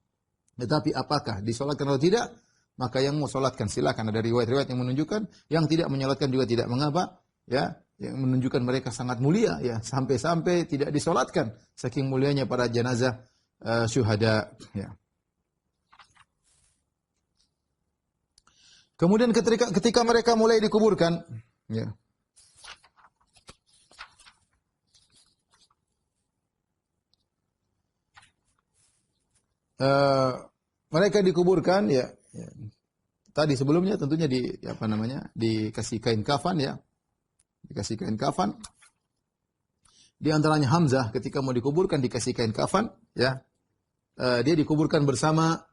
Tetapi apakah disolatkan atau tidak? Maka yang mau solatkan silakan. Ada riwayat-riwayat yang menunjukkan, yang tidak menyolatkan juga tidak mengapa, ya, yang menunjukkan mereka sangat mulia, ya, sampai-sampai tidak disolatkan saking mulianya para jenazah syuhada, ya. Kemudian ketika mereka mulai dikuburkan, ya, mereka dikuburkan, ya, tadi sebelumnya tentunya dikasih kain kafan ya. Dikasih kain kafan. Di antaranya Hamzah ketika mau dikuburkan dikasih kain kafan ya. Dia dikuburkan bersama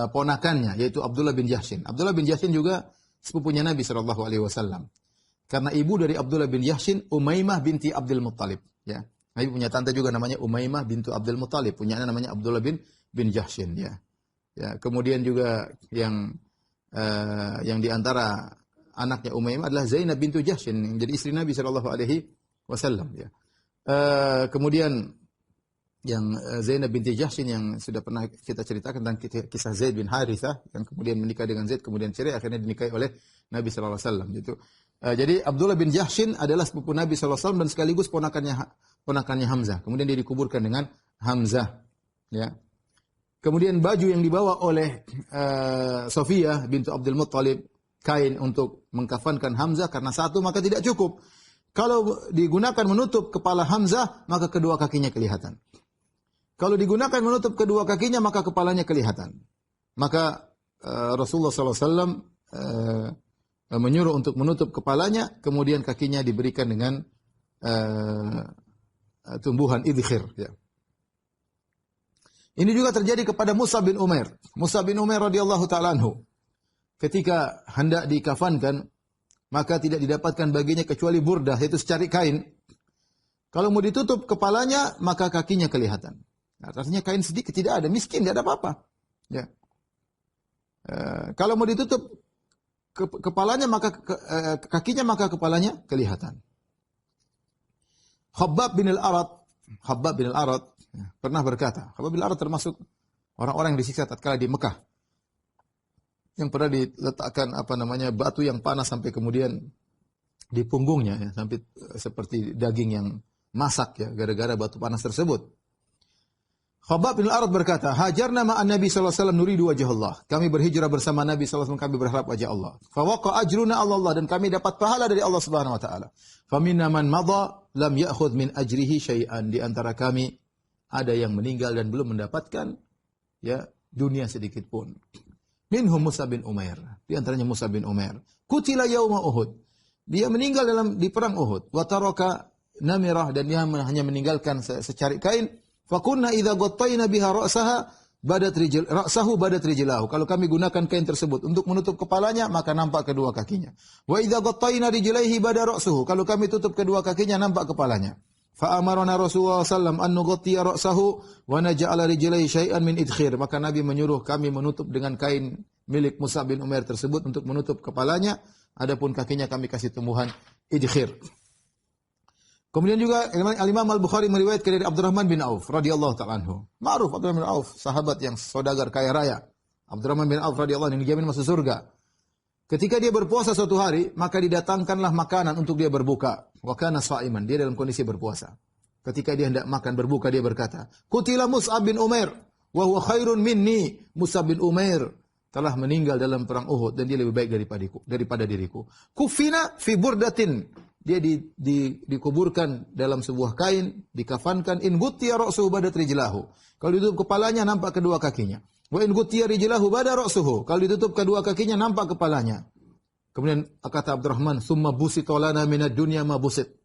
ponakannya yaitu Abdullah bin Jahshin. Abdullah bin Jahshin juga sepupunya Nabi sallallahu alaihi wasallam. Karena ibu dari Abdullah bin Jahshin Umaymah binti Abdul Muttalib ya. Nabi punya tante juga namanya Umaymah bintu Abdul Muttalib, punya anak namanya Abdullah bin Jahshin ya. Ya, kemudian juga yang di antara anaknya Umaymah adalah Zainab bintu Jahshin yang jadi istri Nabi sallallahu alaihi wasallam ya. Kemudian yang Zainab binti Jahshin yang sudah pernah kita ceritakan tentang kisah Zaid bin Harithah yang kemudian menikah dengan Zaid kemudian cerai akhirnya dinikahi oleh Nabi sallallahu alaihi wasallam gitu. Jadi Abdullah bin Jahshin adalah sepupu Nabi sallallahu alaihi wasallam dan sekaligus ponakannya Hamzah. Kemudian dia dikuburkan dengan Hamzah ya. Kemudian baju yang dibawa oleh Sofiyah bintu Abdul Muttalib, kain untuk mengkafankan Hamzah karena satu maka tidak cukup. Kalau digunakan menutup kepala Hamzah, maka kedua kakinya kelihatan. Kalau digunakan menutup kedua kakinya, maka kepalanya kelihatan. Maka Rasulullah SAW menyuruh untuk menutup kepalanya, kemudian kakinya diberikan dengan tumbuhan idkhir. Ya. Ini juga terjadi kepada Mus'ab bin Umair. Mus'ab bin Umair radhiyallahu ta'ala anhu. Ketika hendak dikafankan, maka tidak didapatkan baginya kecuali burdah, yaitu secari kain. Kalau mau ditutup kepalanya, maka kakinya kelihatan. Nah, artinya kain sedikit, tidak ada, miskin, tidak ada apa-apa. Ya. Kalau mau ditutup kepalanya, maka kakinya, maka kepalanya kelihatan. Khabbab bin al-Arat pernah berkata, Khabbab bin al-Arat termasuk orang-orang yang disiksa tatkala di Mekah. Yang pernah diletakkan batu yang panas sampai kemudian di punggungnya ya, sampai seperti daging yang masak ya gara-gara batu panas tersebut. Khabbab bin al-Arat berkata, "Hajarna ma'an Nabi sallallahu alaihi wasallam nuridu wajh Allah." Kami berhijrah bersama Nabi sallallahu alaihi wasallam, kami berharap wajah Allah. Fa waqa ajruna Allah dan kami dapat pahala dari Allah Subhanahu wa taala. Fa minna man madha lam ya'khudh min ajrihi syai'an. Di antara kami ada yang meninggal dan belum mendapatkan ya dunia sedikit pun. Minhum Mus'ab bin Umair. Di antaranya Mus'ab bin Umair. Qutila yauma Uhud. Dia meninggal di perang Uhud. Wa taraka namirah dan dia hanya meninggalkan secari kain. Fa kunna idza ghattayna biha ra'sahu badat rijlahu. Kalau kami gunakan kain tersebut untuk menutup kepalanya, maka nampak kedua kakinya. Wa idza ghattayna rijlaihi bada ra'suhu. Kalau kami tutup kedua kakinya, nampak kepalanya. Fa amarna Rasulullah sallallahu alaihi wasallam an nughtiya ra'sahu wa naj'ala rijlaihi syai'an min idkhir. Maka Nabi menyuruh kami menutup dengan kain milik Mus'ab bin Umair tersebut untuk menutup kepalanya, adapun kakinya kami kasih tumbuhan idkhir. Kemudian juga Al-Imam Al-Bukhari meriwayatkan dari Abdurrahman bin Auf radhiyallahu ta'ala anhu. Ma'ruf Abdurrahman bin Auf, sahabat yang saudagar kaya raya. Abdurrahman bin Auf radhiyallahu anhu yang dijamin masuk surga. Ketika dia berpuasa suatu hari, maka didatangkanlah makanan untuk dia berbuka. Wa kana sha'iman, dia dalam kondisi berpuasa. Ketika dia hendak makan berbuka, dia berkata, "Qutila Mus'ab bin Umair wa huwa khairun minni." Mus'ab bin Umair telah meninggal dalam perang Uhud dan dia lebih baik daripada diriku. Kufina fi burdatin. Dia dikuburkan dalam sebuah kain, dikafankan. In gutiya ra'suhu badat rijlahu. Kalau ditutup kepalanya nampak kedua kakinya. Wa in gutiya rijlahu bada ra'suhu. Kalau ditutup kedua kakinya nampak kepalanya. Kemudian kata Abdurrahman, "Tsumma busita lana minad dunya ma busit."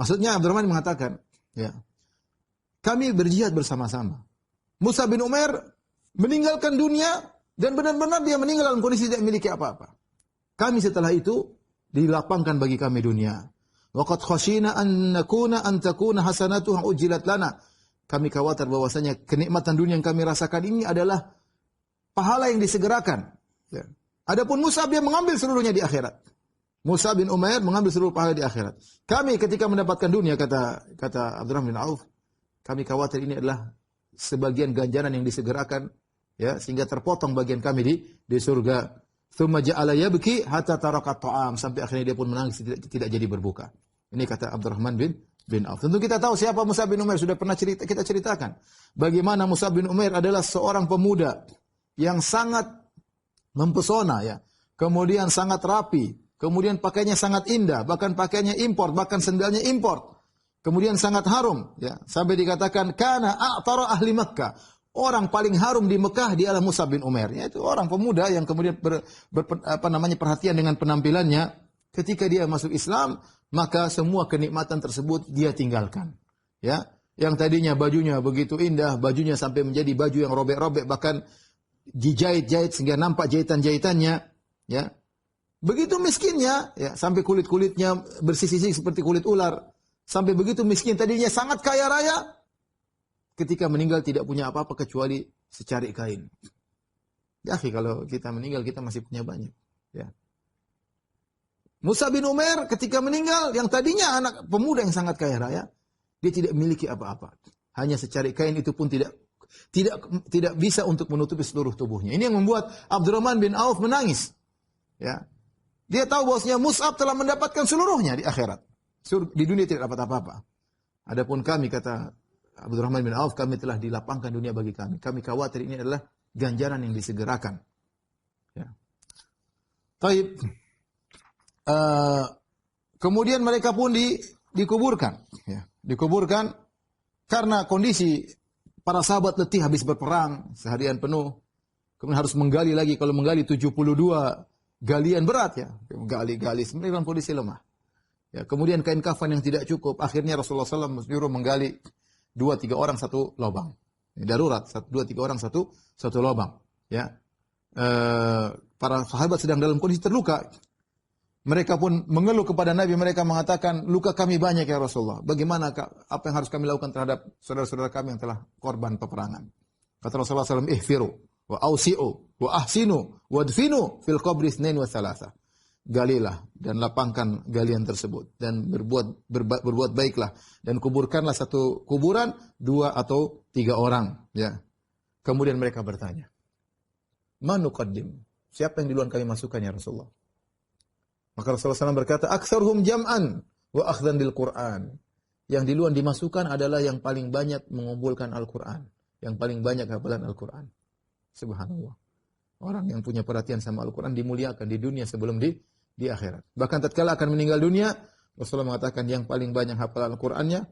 Maksudnya Abdurrahman mengatakan, ya. Kami berjihad bersama-sama. Mus'ab bin Umair meninggalkan dunia dan benar-benar dia meninggal dalam kondisi tidak memiliki apa-apa. Kami setelah itu dilapangkan bagi kami dunia. Waqad khashina an takuna hasanatuha ujilat lana. Kami khawatir bahwasanya kenikmatan dunia yang kami rasakan ini adalah pahala yang disegerakan. Ya. Adapun Mus'ab dia mengambil seluruhnya di akhirat. Mus'ab bin Umair mengambil seluruh pahala di akhirat. Kami ketika mendapatkan dunia kata Abdurrahman bin Auf, kami khawatir ini adalah sebagian ganjaran yang disegerakan ya sehingga terpotong bagian kami di surga. Tsumma ja'ala yabki hatta taraka ta'am, sampai akhirnya dia pun menangis tidak jadi berbuka. Ini kata Abdurrahman bin Auf. Tentu kita tahu siapa Mus'ab bin Umair, sudah pernah kita ceritakan. Bagaimana Mus'ab bin Umair adalah seorang pemuda yang sangat mempesona ya. Kemudian sangat rapi, kemudian pakaiannya sangat indah, bahkan pakaiannya impor, bahkan sendalnya impor. Kemudian sangat harum ya, sampai dikatakan kana a'tara ahli Makkah. Orang paling harum di Mekah dialah Mus'ab bin Umair. Yaitu orang pemuda yang kemudian perhatian dengan penampilannya. Ketika dia masuk Islam, maka semua kenikmatan tersebut dia tinggalkan. Ya, yang tadinya bajunya begitu indah, bajunya sampai menjadi baju yang robek-robek, bahkan dijahit-jahit sehingga nampak jahitan-jahitannya. Ya, begitu miskinnya, ya, sampai kulit-kulitnya bersisik seperti kulit ular. Sampai begitu miskin, tadinya sangat kaya raya. Ketika meninggal tidak punya apa-apa kecuali secari kain. Ya, kalau kita meninggal kita masih punya banyak. Ya. Mus'ab bin Umair ketika meninggal, yang tadinya anak pemuda yang sangat kaya raya, dia tidak memiliki apa-apa. Hanya secari kain, itu pun tidak bisa untuk menutupi seluruh tubuhnya. Ini yang membuat Abdurrahman bin Auf menangis. Ya. Dia tahu bahwasanya Mus'ab telah mendapatkan seluruhnya di akhirat. Di dunia tidak dapat apa-apa. Adapun kami, kata Abdurrahman bin Auf, kami telah dilapangkan dunia bagi kami. Kami khawatir ini adalah ganjaran yang disegerakan. Ya. Taib. Kemudian mereka pun dikuburkan. Ya. Dikuburkan karena kondisi para sahabat letih habis berperang seharian penuh. Kemudian harus menggali lagi. Kalau menggali 72 galian berat, ya. Gali-gali sebenarnya dalam kondisi lemah. Ya. Kemudian kain kafan yang tidak cukup. Akhirnya Rasulullah SAW menyuruh menggali 2-3 orang satu lubang. Darurat, 2-3 orang satu lubang. Ya. Para sahabat sedang dalam kondisi terluka. Mereka pun mengeluh kepada Nabi. Mereka mengatakan, luka kami banyak ya Rasulullah. Bagaimana, apa yang harus kami lakukan terhadap saudara-saudara kami yang telah korban peperangan? Kata Rasulullah SAW, ihfiru, wa ausi'u, wa ahsinu, wa dfinu, fil qabri isnain wa thalatha. Galilah dan lapangkan galian tersebut dan berbuat baiklah dan kuburkanlah satu kuburan 2 atau 3 orang, ya. Kemudian mereka bertanya, "Man nuqaddim?" Siapa yang duluan kami masukkan ya Rasulullah? Maka Rasulullah SAW berkata, "Aktsaruhum jam'an wa akhdhan bil Qur'an." Yang duluan dimasukkan adalah yang paling banyak mengumpulkan Al-Qur'an, yang paling banyak hafalan Al-Qur'an. Subhanallah. Orang yang punya perhatian sama Al-Quran dimuliakan di dunia sebelum di akhirat. Bahkan tatkala akan meninggal dunia, Rasulullah mengatakan yang paling banyak hafalan Al-Qurannya,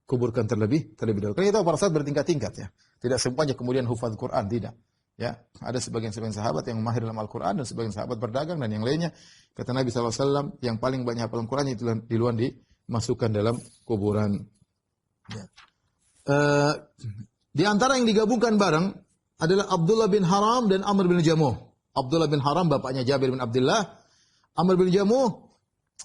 kuburkan terlebih dahulu. Karena itu para sahabat bertingkat-tingkat, ya. Tidak semuanya kemudian hufaz Quran, tidak. Ya, ada sebagian sahabat yang mahir dalam Al-Quran dan sebagian sahabat berdagang dan yang lainnya. Kata Nabi SAW, yang paling banyak hafalan Quran itu duluan dimasukkan dalam kuburan. Ya. Di antara yang digabungkan bareng adalah Abdullah bin Haram dan Amr bin Jamuh. Abdullah bin Haram bapaknya Jabir bin Abdullah. Amr bin Jamuh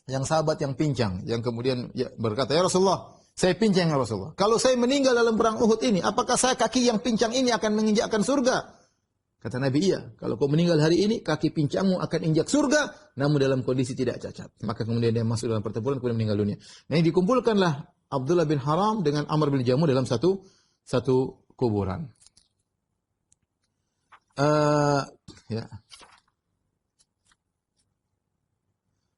yang sahabat yang pincang, yang kemudian berkata, "Ya Rasulullah, saya pincang ya Rasulullah. Kalau saya meninggal dalam perang Uhud ini, apakah saya kaki yang pincang ini akan menginjakkan surga?" Kata Nabi, "Iya. Kalau kau meninggal hari ini, kaki pincangmu akan injak surga, namun dalam kondisi tidak cacat." Maka kemudian dia masuk dalam pertempuran, kemudian meninggal dunia. Nah, ini dikumpulkanlah Abdullah bin Haram dengan Amr bin Jamuh dalam satu kuburan. Ya.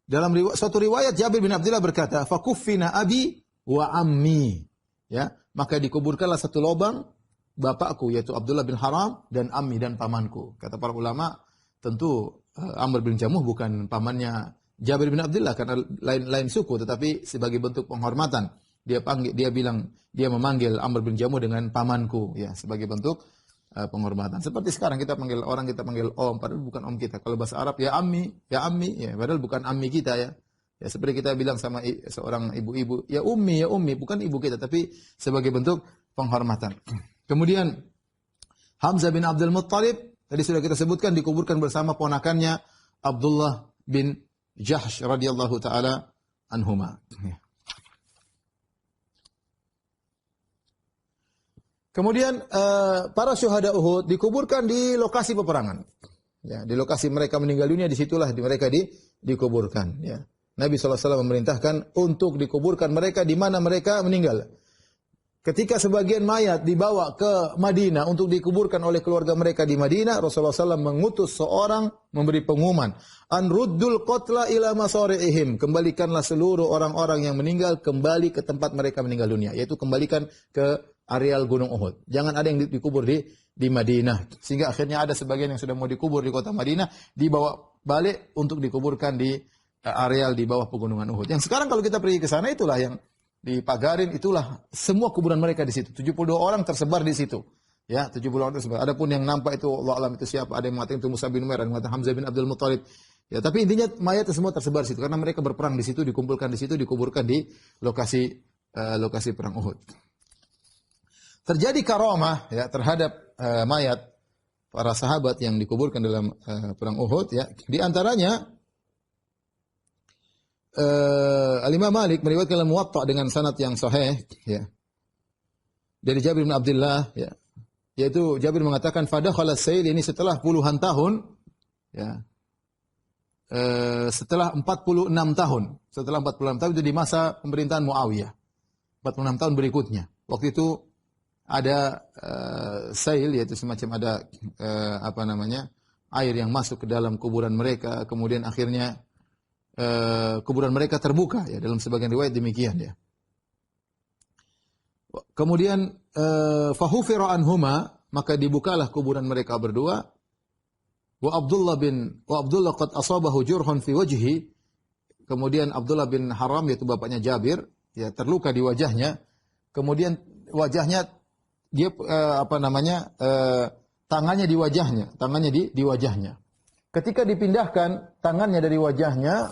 Dalam suatu riwayat Jabir bin Abdullah berkata, "Fakuffina abi wa ammi." Ya, maka dikuburkanlah satu lubang bapakku yaitu Abdullah bin Haram dan ammi dan pamanku. Kata para ulama, tentu Amr bin Jamuh bukan pamannya Jabir bin Abdullah karena lain suku, tetapi sebagai bentuk penghormatan dia memanggil Amr bin Jamuh dengan pamanku, ya, sebagai bentuk penghormatan. Seperti sekarang kita panggil om, padahal bukan om kita. Kalau bahasa Arab ya ammi, ya, padahal bukan ammi kita, ya. Ya, seperti kita bilang sama seorang ibu-ibu, ya ummi, bukan ibu kita, tapi sebagai bentuk penghormatan. Kemudian Hamzah bin Abdul Muttalib, tadi sudah kita sebutkan, dikuburkan bersama ponakannya Abdullah bin Jahsh radhiyallahu taala anhuma. Kemudian para syuhada Uhud dikuburkan di lokasi peperangan. Ya, di lokasi mereka meninggal dunia, disitulah mereka dikuburkan. Ya. Nabi SAW memerintahkan untuk dikuburkan mereka di mana mereka meninggal. Ketika sebagian mayat dibawa ke Madinah untuk dikuburkan oleh keluarga mereka di Madinah, Rasulullah SAW mengutus seorang memberi pengumuman, "An ruddul qatla ila masari'ihim." Kembalikanlah seluruh orang-orang yang meninggal kembali ke tempat mereka meninggal dunia, yaitu kembalikan ke areal Gunung Uhud. Jangan ada yang dikubur di Madinah. Sehingga akhirnya ada sebagian yang sudah mau dikubur di kota Madinah, dibawa balik untuk dikuburkan di areal di bawah pegunungan Uhud. Yang sekarang kalau kita pergi ke sana, itulah yang di Pagarin, itulah semua kuburan mereka di situ. 72 orang tersebar di situ. Ya, 70 orang tersebut. Adapun yang nampak itu Allah alam itu siapa? Ada yang mengatakan itu Musa bin Umair, ada yang mengatakan Hamzah bin Abdul Muthalib. Ya, tapi intinya mayat semua tersebar di situ karena mereka berperang di situ, dikumpulkan di situ, dikuburkan di lokasi perang Uhud. Terjadi karamah ya terhadap mayat para sahabat yang dikuburkan dalam perang Uhud ya. Di antaranya Al-Imam Malik meriwayatkan dalam Muwatta dengan sanad yang sahih ya. Dari Jabir bin Abdullah ya. Yaitu Jabir mengatakan fadakhala Sail ini setelah puluhan tahun ya. Setelah 46 tahun. Setelah 46 tahun itu di masa pemerintahan Muawiyah. 46 tahun berikutnya. Waktu itu ada Sail yaitu semacam ada air yang masuk ke dalam kuburan mereka, kemudian akhirnya kuburan mereka terbuka ya, dalam sebagian riwayat demikian ya. Kemudian fahufira anhuma, maka dibukalah kuburan mereka berdua. Wa Abdullah qad asabahu jurhun fi wajhi. Kemudian Abdullah bin Haram yaitu bapaknya Jabir ya terluka di wajahnya. Kemudian wajahnya dia tangannya di wajahnya. Ketika dipindahkan tangannya dari wajahnya,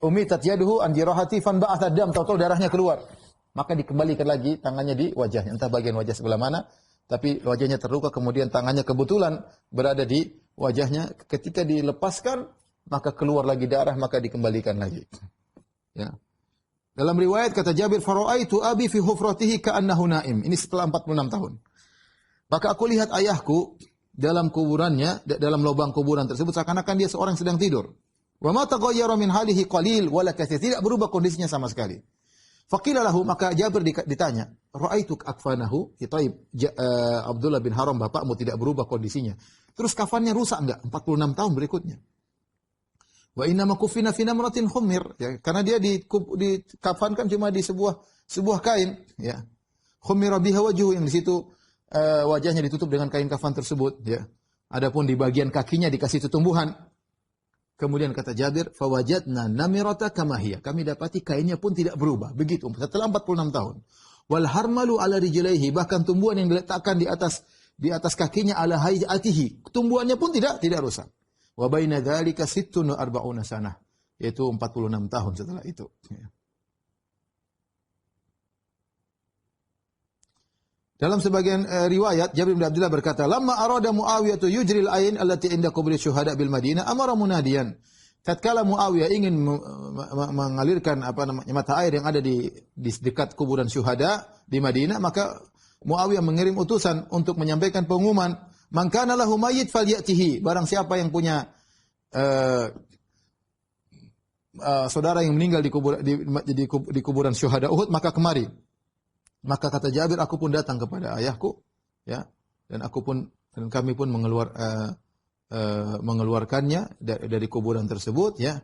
umitat yaduhu an jirahati fan ba'atha dam, tahu-tahu darahnya keluar. Maka dikembalikan lagi tangannya di wajahnya, entah bagian wajah sebelah mana, tapi wajahnya terluka, kemudian tangannya kebetulan berada di wajahnya. Ketika dilepaskan, maka keluar lagi darah, maka dikembalikan lagi. Ya. Dalam riwayat kata Jabir, "Fara'aitu abi fi hufratihi ka'annahu na'im." Ini setelah 46 tahun. Maka aku lihat ayahku dalam kuburannya, dalam lubang kuburan tersebut seakan-akan dia seorang sedang tidur. Wa ma taghayyara min halihi qalil wala katsir, tidak berubah kondisinya sama sekali. Faqila lahu, maka Jabir ditanya, "Ra'aituk akfanahu?" Abdullah bin Haram bapakmu tidak berubah kondisinya. Terus kafannya rusak enggak 46 tahun berikutnya? Wa inna ma kufina fi namratin khumir, ya, karena dia dikafankan cuma di sebuah kain, ya. Khumira biha wajhu, yang di situ wajahnya ditutup dengan kain kafan tersebut, ya. Adapun di bagian kakinya dikasih tumbuhan. Kemudian kata Jabir, "Fawajadna namirata kama hiya." Kami dapati kainnya pun tidak berubah. Begitu setelah 46 tahun. Wal harmalu ala rijlaihi, bahkan tumbuhan yang diletakkan di atas kakinya ala hayatihi, tumbuhannya pun tidak rusak. Wa baina dzalika 46 sanah, yaitu 46 tahun setelah itu. Dalam sebagian riwayat Jabir bin Abdullah berkata, "Lamma arada Muawiyah yujril ain allati inda kubri syuhada bil Madinah, amara munadiyan." Tatkala Muawiyah ingin mengalirkan mata air yang ada di dekat kuburan syuhada di Madinah, maka Muawiyah mengirim utusan untuk menyampaikan pengumuman, "Man kana lahu mayyit falyatihi." Barang siapa yang punya saudara yang meninggal di kuburan syuhada Uhud, maka kemari. Maka kata Jabir, aku pun datang kepada ayahku, ya, dan kami pun mengeluarkannya dari kuburan tersebut, ya,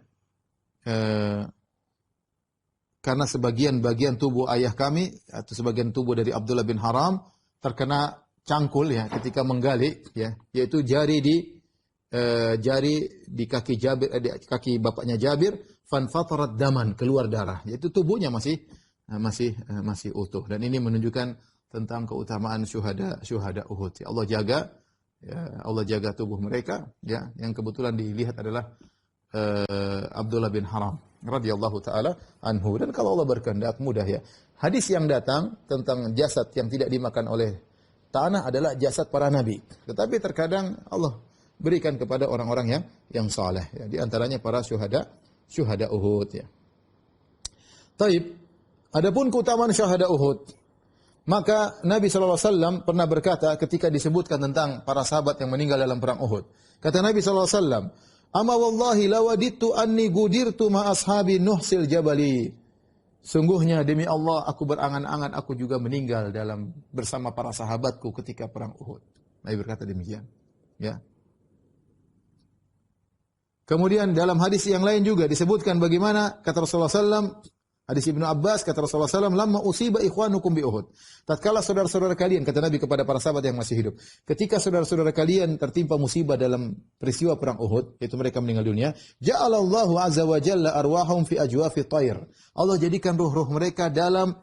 karena sebagian tubuh ayah kami atau sebagian tubuh dari Abdullah bin Haram terkena cangkul, ya, ketika menggali, ya, yaitu jari di kaki Jabir, di kaki bapaknya Jabir, fanfatarat daman, keluar darah, yaitu tubuhnya masih utuh. Dan ini menunjukkan tentang keutamaan syuhada Uhud. Ya, Allah jaga tubuh mereka, ya, yang kebetulan dilihat adalah Abdullah bin Haram radhiyallahu taala anhu. Dan kalau Allah berkehendak mudah, ya. Hadis yang datang tentang jasad yang tidak dimakan oleh tanah adalah jasad para nabi. Tetapi terkadang Allah berikan kepada orang-orang yang saleh, ya, di antaranya para syuhada Uhud, ya. Taib. Adapun keutamaan syuhada Uhud, maka Nabi SAW pernah berkata ketika disebutkan tentang para sahabat yang meninggal dalam perang Uhud. Kata Nabi SAW, "Ama wallahi lawadittu anni gudirtu ma ashabi nuhsil jabali." Sungguhnya demi Allah aku berangan-angan aku juga meninggal bersama para sahabatku ketika perang Uhud. Nabi berkata demikian, ya. Kemudian dalam hadis yang lain juga disebutkan bagaimana kata Rasulullah SAW, hadis Ibnu Abbas, kata Rasulullah SAW, "Lamma usiba ikhwanukum bi Uhud." Tatkala saudara-saudara kalian, kata Nabi kepada para sahabat yang masih hidup, ketika saudara-saudara kalian tertimpa musibah dalam peristiwa perang Uhud, yaitu mereka meninggal dunia, ja'alallahu azza wa jalla arwahum fi ajwafi tayr. Allah jadikan ruh-ruh mereka dalam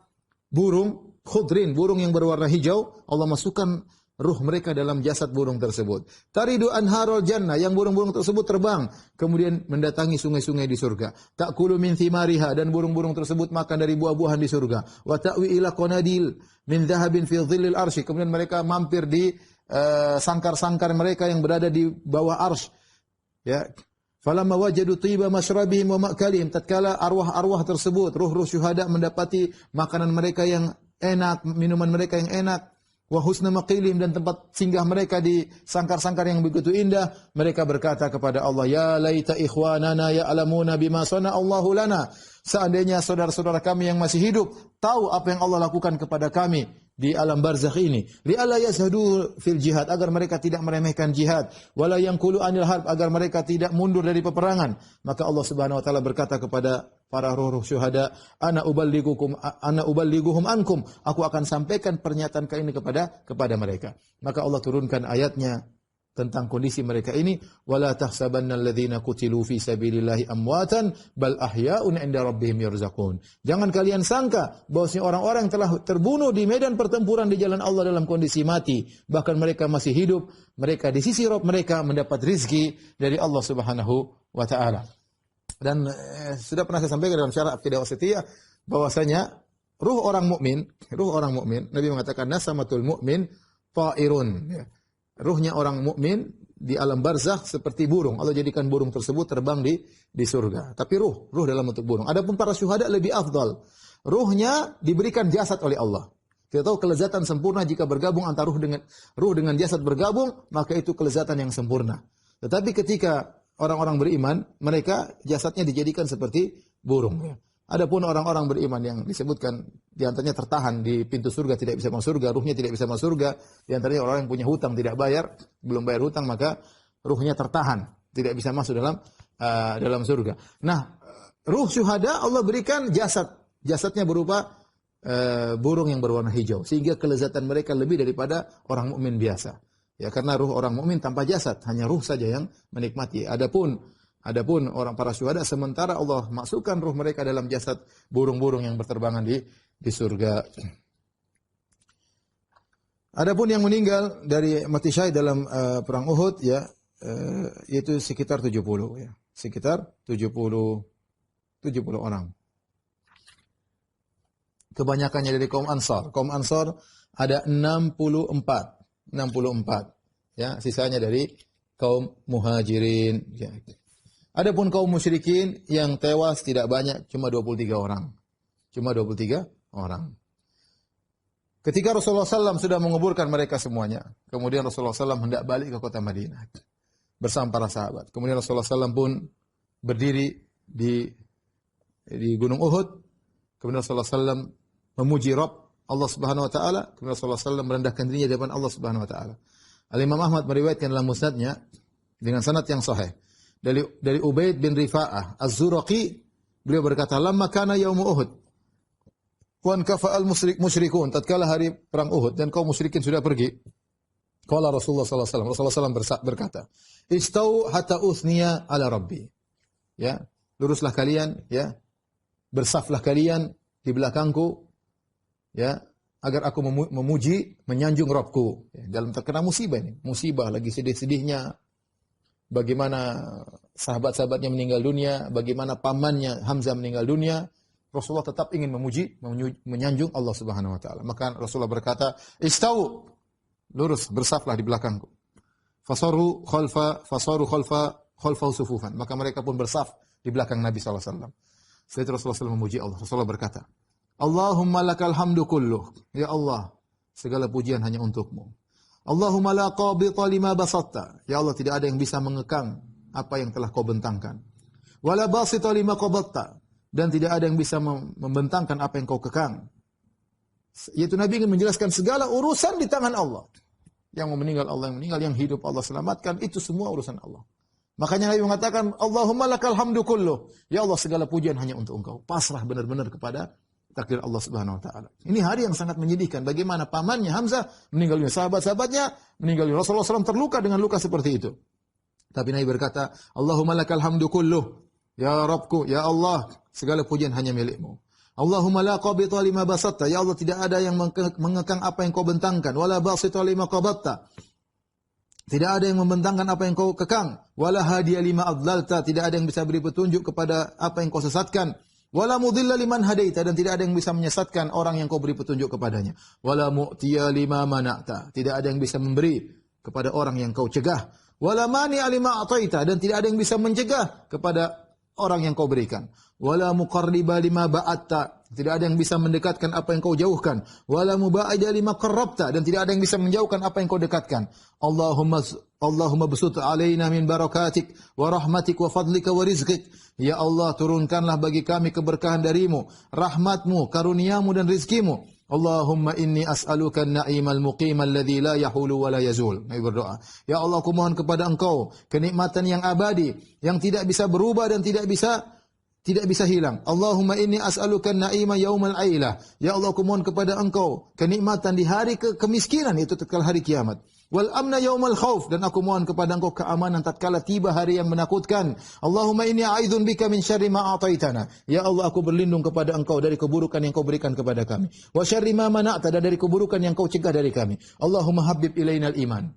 burung khudrin, burung yang berwarna hijau. Allah masukkan ruh mereka dalam jasad burung tersebut. Taridu anharul jannah, yang burung-burung tersebut terbang kemudian mendatangi sungai-sungai di surga. Ta'kulu min thimariha, dan burung-burung tersebut makan dari buah-buahan di surga. Wa ta'wi ila qanadil min dhahabin fi dhillil arsy, kemudian mereka mampir di sangkar-sangkar mereka yang berada di bawah arsy. Ya. Falamma wajadu tiba masyrabihim wa ma'kalihim, tatkala arwah-arwah tersebut, ruh-ruh syuhada mendapati makanan mereka yang enak, minuman mereka yang enak, wa husna maqilihim, dan tempat singgah mereka di sangkar-sangkar yang begitu indah, mereka berkata kepada Allah, ya laita ikhwanana ya'lamuna bima sana Allahu lana. Seandainya saudara-saudara kami yang masih hidup tahu apa yang Allah lakukan kepada kami di alam barzakh ini, li'alla yazhadu fil jihad, agar mereka tidak meremehkan jihad, wala yanqulu anil harb, agar mereka tidak mundur dari peperangan. Maka Allah Subhanahu wa taala berkata kepada para ruh-ruh syuhada, ana uballiguhum ankum, aku akan sampaikan pernyataan ini kepada mereka. Maka Allah turunkan ayatnya tentang kondisi mereka ini, wala tahsabanna alladhina qutilu fi sabilillahi amwatan bal ahya'un 'inda rabbihim yurzaqun. Jangan kalian sangka bahwasanya orang-orang yang telah terbunuh di medan pertempuran di jalan Allah dalam kondisi mati, bahkan mereka masih hidup, mereka di sisi Rabb mereka mendapat rezeki dari Allah Subhanahu wa taala. Dan sudah pernah saya sampaikan dalam syarah Aqidah Wasithiyah bahwasanya ruh orang mukmin, Nabi mengatakan nasamatul mukmin ta'irun, ya. Ruhnya orang mukmin di alam barzakh seperti burung. Allah jadikan burung tersebut terbang di surga. Tapi ruh dalam bentuk burung. Adapun para syuhada lebih afdal. Ruhnya diberikan jasad oleh Allah. Kita tahu kelezatan sempurna jika bergabung antara ruh dengan jasad bergabung, maka itu kelezatan yang sempurna. Tetapi ketika orang-orang beriman, mereka jasadnya dijadikan seperti burung. Ya. Adapun orang-orang beriman yang disebutkan di antaranya tertahan di pintu surga, tidak bisa masuk surga, ruhnya tidak bisa masuk surga. Di antaranya orang yang punya hutang tidak bayar, belum bayar hutang, maka ruhnya tertahan, tidak bisa masuk dalam surga. Nah, ruh syuhada Allah berikan jasad. Jasadnya berupa burung yang berwarna hijau, sehingga kelezatan mereka lebih daripada orang mukmin biasa. Ya, karena ruh orang mukmin tanpa jasad, hanya ruh saja yang menikmati. Adapun orang para syuhada, sementara Allah masukkan ruh mereka dalam jasad burung-burung yang berterbangan di surga. Adapun yang meninggal dari mati syahid dalam perang Uhud, ya, yaitu sekitar 70, ya. Sekitar 70 orang. Kebanyakannya dari kaum Ansar. Kaum Ansar ada 64, ya, sisanya dari kaum Muhajirin, ya. Adapun kaum musyrikin yang tewas tidak banyak, cuma 23 orang. Ketika Rasulullah SAW sudah menguburkan mereka semuanya, kemudian Rasulullah SAW hendak balik ke kota Madinah bersama para sahabat. Kemudian Rasulullah SAW pun berdiri di Gunung Uhud. Kemudian Rasulullah SAW memuji Rabb Allah Subhanahu wa taala. Kemudian Rasulullah SAW merendahkan dirinya di depan Allah Subhanahu wa taala. Al-Imam Ahmad meriwayatkan dalam musnadnya dengan sanad yang sahih dari Ubaid bin Rifa'ah Az-Zuraqi, beliau berkata, lamma kana yaum Uhud wan kafa'al musyrikun, tatkala hari perang Uhud dan kaum musyrikin sudah pergi, qala Rasulullah sallallahu alaihi wasallam, Rasulullah SAW berkata, istau hatta uthniya ala rabbi, ya, luruslah kalian, ya, bersaflah kalian di belakangku, ya, agar aku memuji, menyanjung Rabbku, ya, dalam terkena musibah ini, musibah lagi sedih-sedihnya. Bagaimana sahabat-sahabatnya meninggal dunia, bagaimana pamannya Hamzah meninggal dunia, Rasulullah tetap ingin memuji, menyanjung Allah Subhanahu wa taala. Maka Rasulullah berkata, "Istau, lurus, bersaflah di belakangku." Fasaru khalfa sufufan. Maka mereka pun bersaf di belakang Nabi sallallahu alaihi wasallam. Setelah itu Rasulullah SAW memuji Allah. Rasulullah berkata, "Allahumma lakal hamdu kulluh." Ya Allah, segala pujian hanya untukmu. Allahumma la qabita lima basatta. Ya Allah, tidak ada yang bisa mengekang apa yang telah kau bentangkan. Wala basita lima qabatta. Dan tidak ada yang bisa membentangkan apa yang kau kekang. Yaitu Nabi ingin menjelaskan segala urusan di tangan Allah. Yang mau meninggal Allah yang meninggal, yang hidup Allah selamatkan, itu semua urusan Allah. Makanya Nabi mengatakan, Allahumma lakal hamdu kulluh. Ya Allah, segala pujian hanya untuk Engkau. Pasrah benar-benar kepada takdir Allah Subhanahu wa taala. Ini hari yang sangat menyedihkan. Bagaimana pamannya Hamzah meninggal dunia, sahabat-sahabatnya meninggal dunia. Rasulullah SAW terluka dengan luka seperti itu. Tapi Nabi berkata, Allahumma lakal hamdu kulluh. Ya Rabbku, ya Allah, segala pujian hanya milik-Mu. Allahumma la qabita lima basatta. Ya Allah, tidak ada yang mengekang apa yang kau bentangkan. Wala basita lima qabatta. Tidak ada yang membentangkan apa yang kau kekang. Wala hadiya lima adlalta. Tidak ada yang bisa beri petunjuk kepada apa yang kau sesatkan. Wala mudilla liman hadaita. Dan tidak ada yang bisa menyesatkan orang yang kau beri petunjuk kepadanya. Wala mu'tiya lima mana'ta. Tidak ada yang bisa memberi kepada orang yang kau cegah. Wala mani'a lima a'taita. Dan tidak ada yang bisa mencegah kepada orang yang kau berikan. Wala muqarriba lima ba'atta. Tidak ada yang bisa mendekatkan apa yang kau jauhkan. Wala muba'ida lima qarrabta. Dan tidak ada yang bisa menjauhkan apa yang kau dekatkan. Allahumma besut alaina min barakatik wa rahmatik wa fadlika wa rizqik. Ya Allah, turunkanlah bagi kami keberkahan darimu, rahmatmu, karuniamu dan rizkimu. Allahumma inni as'aluka an-na'imal muqim alladhi la yahulu wa la yazul. Nabi berdoa, ya Allah, aku mohon kepada Engkau kenikmatan yang abadi, yang tidak bisa berubah dan tidak bisa hilang. Allahumma inni as'aluka an-na'ima yaumal ailah. Ya Allah, aku mohon kepada Engkau kenikmatan di hari kemiskinan, itu tatkala hari kiamat. Wal amna yaumal khauf, dan aku mohon kepada Engkau keamanan tatkala tiba hari yang menakutkan. Allahumma inni a'udzun bika min syarri ma ataitana. Ya Allah, aku berlindung kepada Engkau dari keburukan yang Kau berikan kepada kami. Wa syarri ma mana'ta, dan dari keburukan yang Kau cegah dari kami. Allahumma habbib ilainal iman.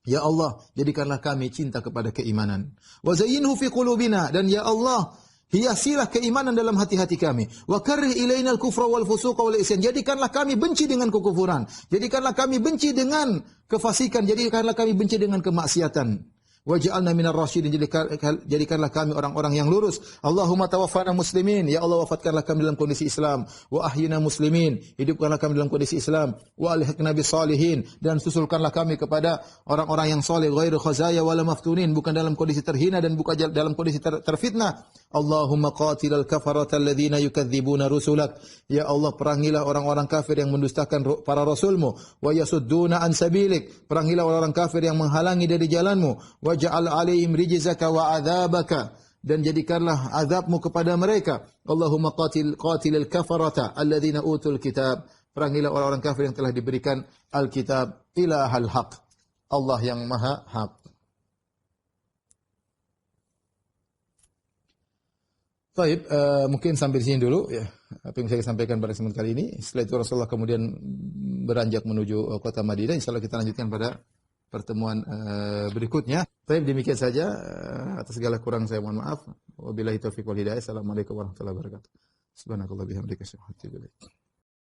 Ya Allah, jadikanlah kami cinta kepada keimanan. Wa zayyinhu fi qulubina, dan ya Allah, hiasilah keimanan dalam hati-hati kami. Wa karrih ilainal kufra wal fusuqa wal isyan. Jadikanlah kami benci dengan kekufuran. Jadikanlah kami benci dengan kefasikan. Jadikanlah kami benci dengan kemaksiatan. Waj'alna minar rasyidin. Jadikanlah kami orang-orang yang lurus. Allahumma tawaffana muslimin. Ya Allah, wafatkanlah kami dalam kondisi Islam. Wa ahyina muslimin. Hidupkanlah kami dalam kondisi Islam. Wa alhiqna bis salihin. Dan susulkanlah kami kepada orang-orang yang saleh, ghairu khazaya wala maftunin, bukan dalam kondisi terhina dan bukan dalam kondisi terfitnah. Allahumma qatilal kafarata alladhina yukadzibuna rusulak. Ya Allah, perangilah orang-orang kafir yang mendustakan para rasulmu. Wa yasudduna an sabilik. Perangilah orang-orang kafir yang menghalangi dari jalanmu. Waj'al alaihim rijzaka wa adzabaka, dan jadikanlah azabmu kepada mereka. Allahumma qatilil kafarata alladhina utul kitab. Perangilah orang-orang kafir yang telah diberikan Alkitab. Ilahal haq. Allah yang maha hak. Baik, mungkin sampai di sini dulu ya. Apa yang saya sampaikan pada kesempatan kali ini. Setelah itu Rasulullah kemudian beranjak menuju kota Madinah. Insyaallah kita lanjutkan pada pertemuan berikutnya. Baik, demikian saja. Atas segala kurang saya mohon maaf. Wabillahi taufiq wal hidayah. Assalamualaikum warahmatullahi wabarakatuh. Subhanakallah bihamdika asyhadu an la ilaha illa anta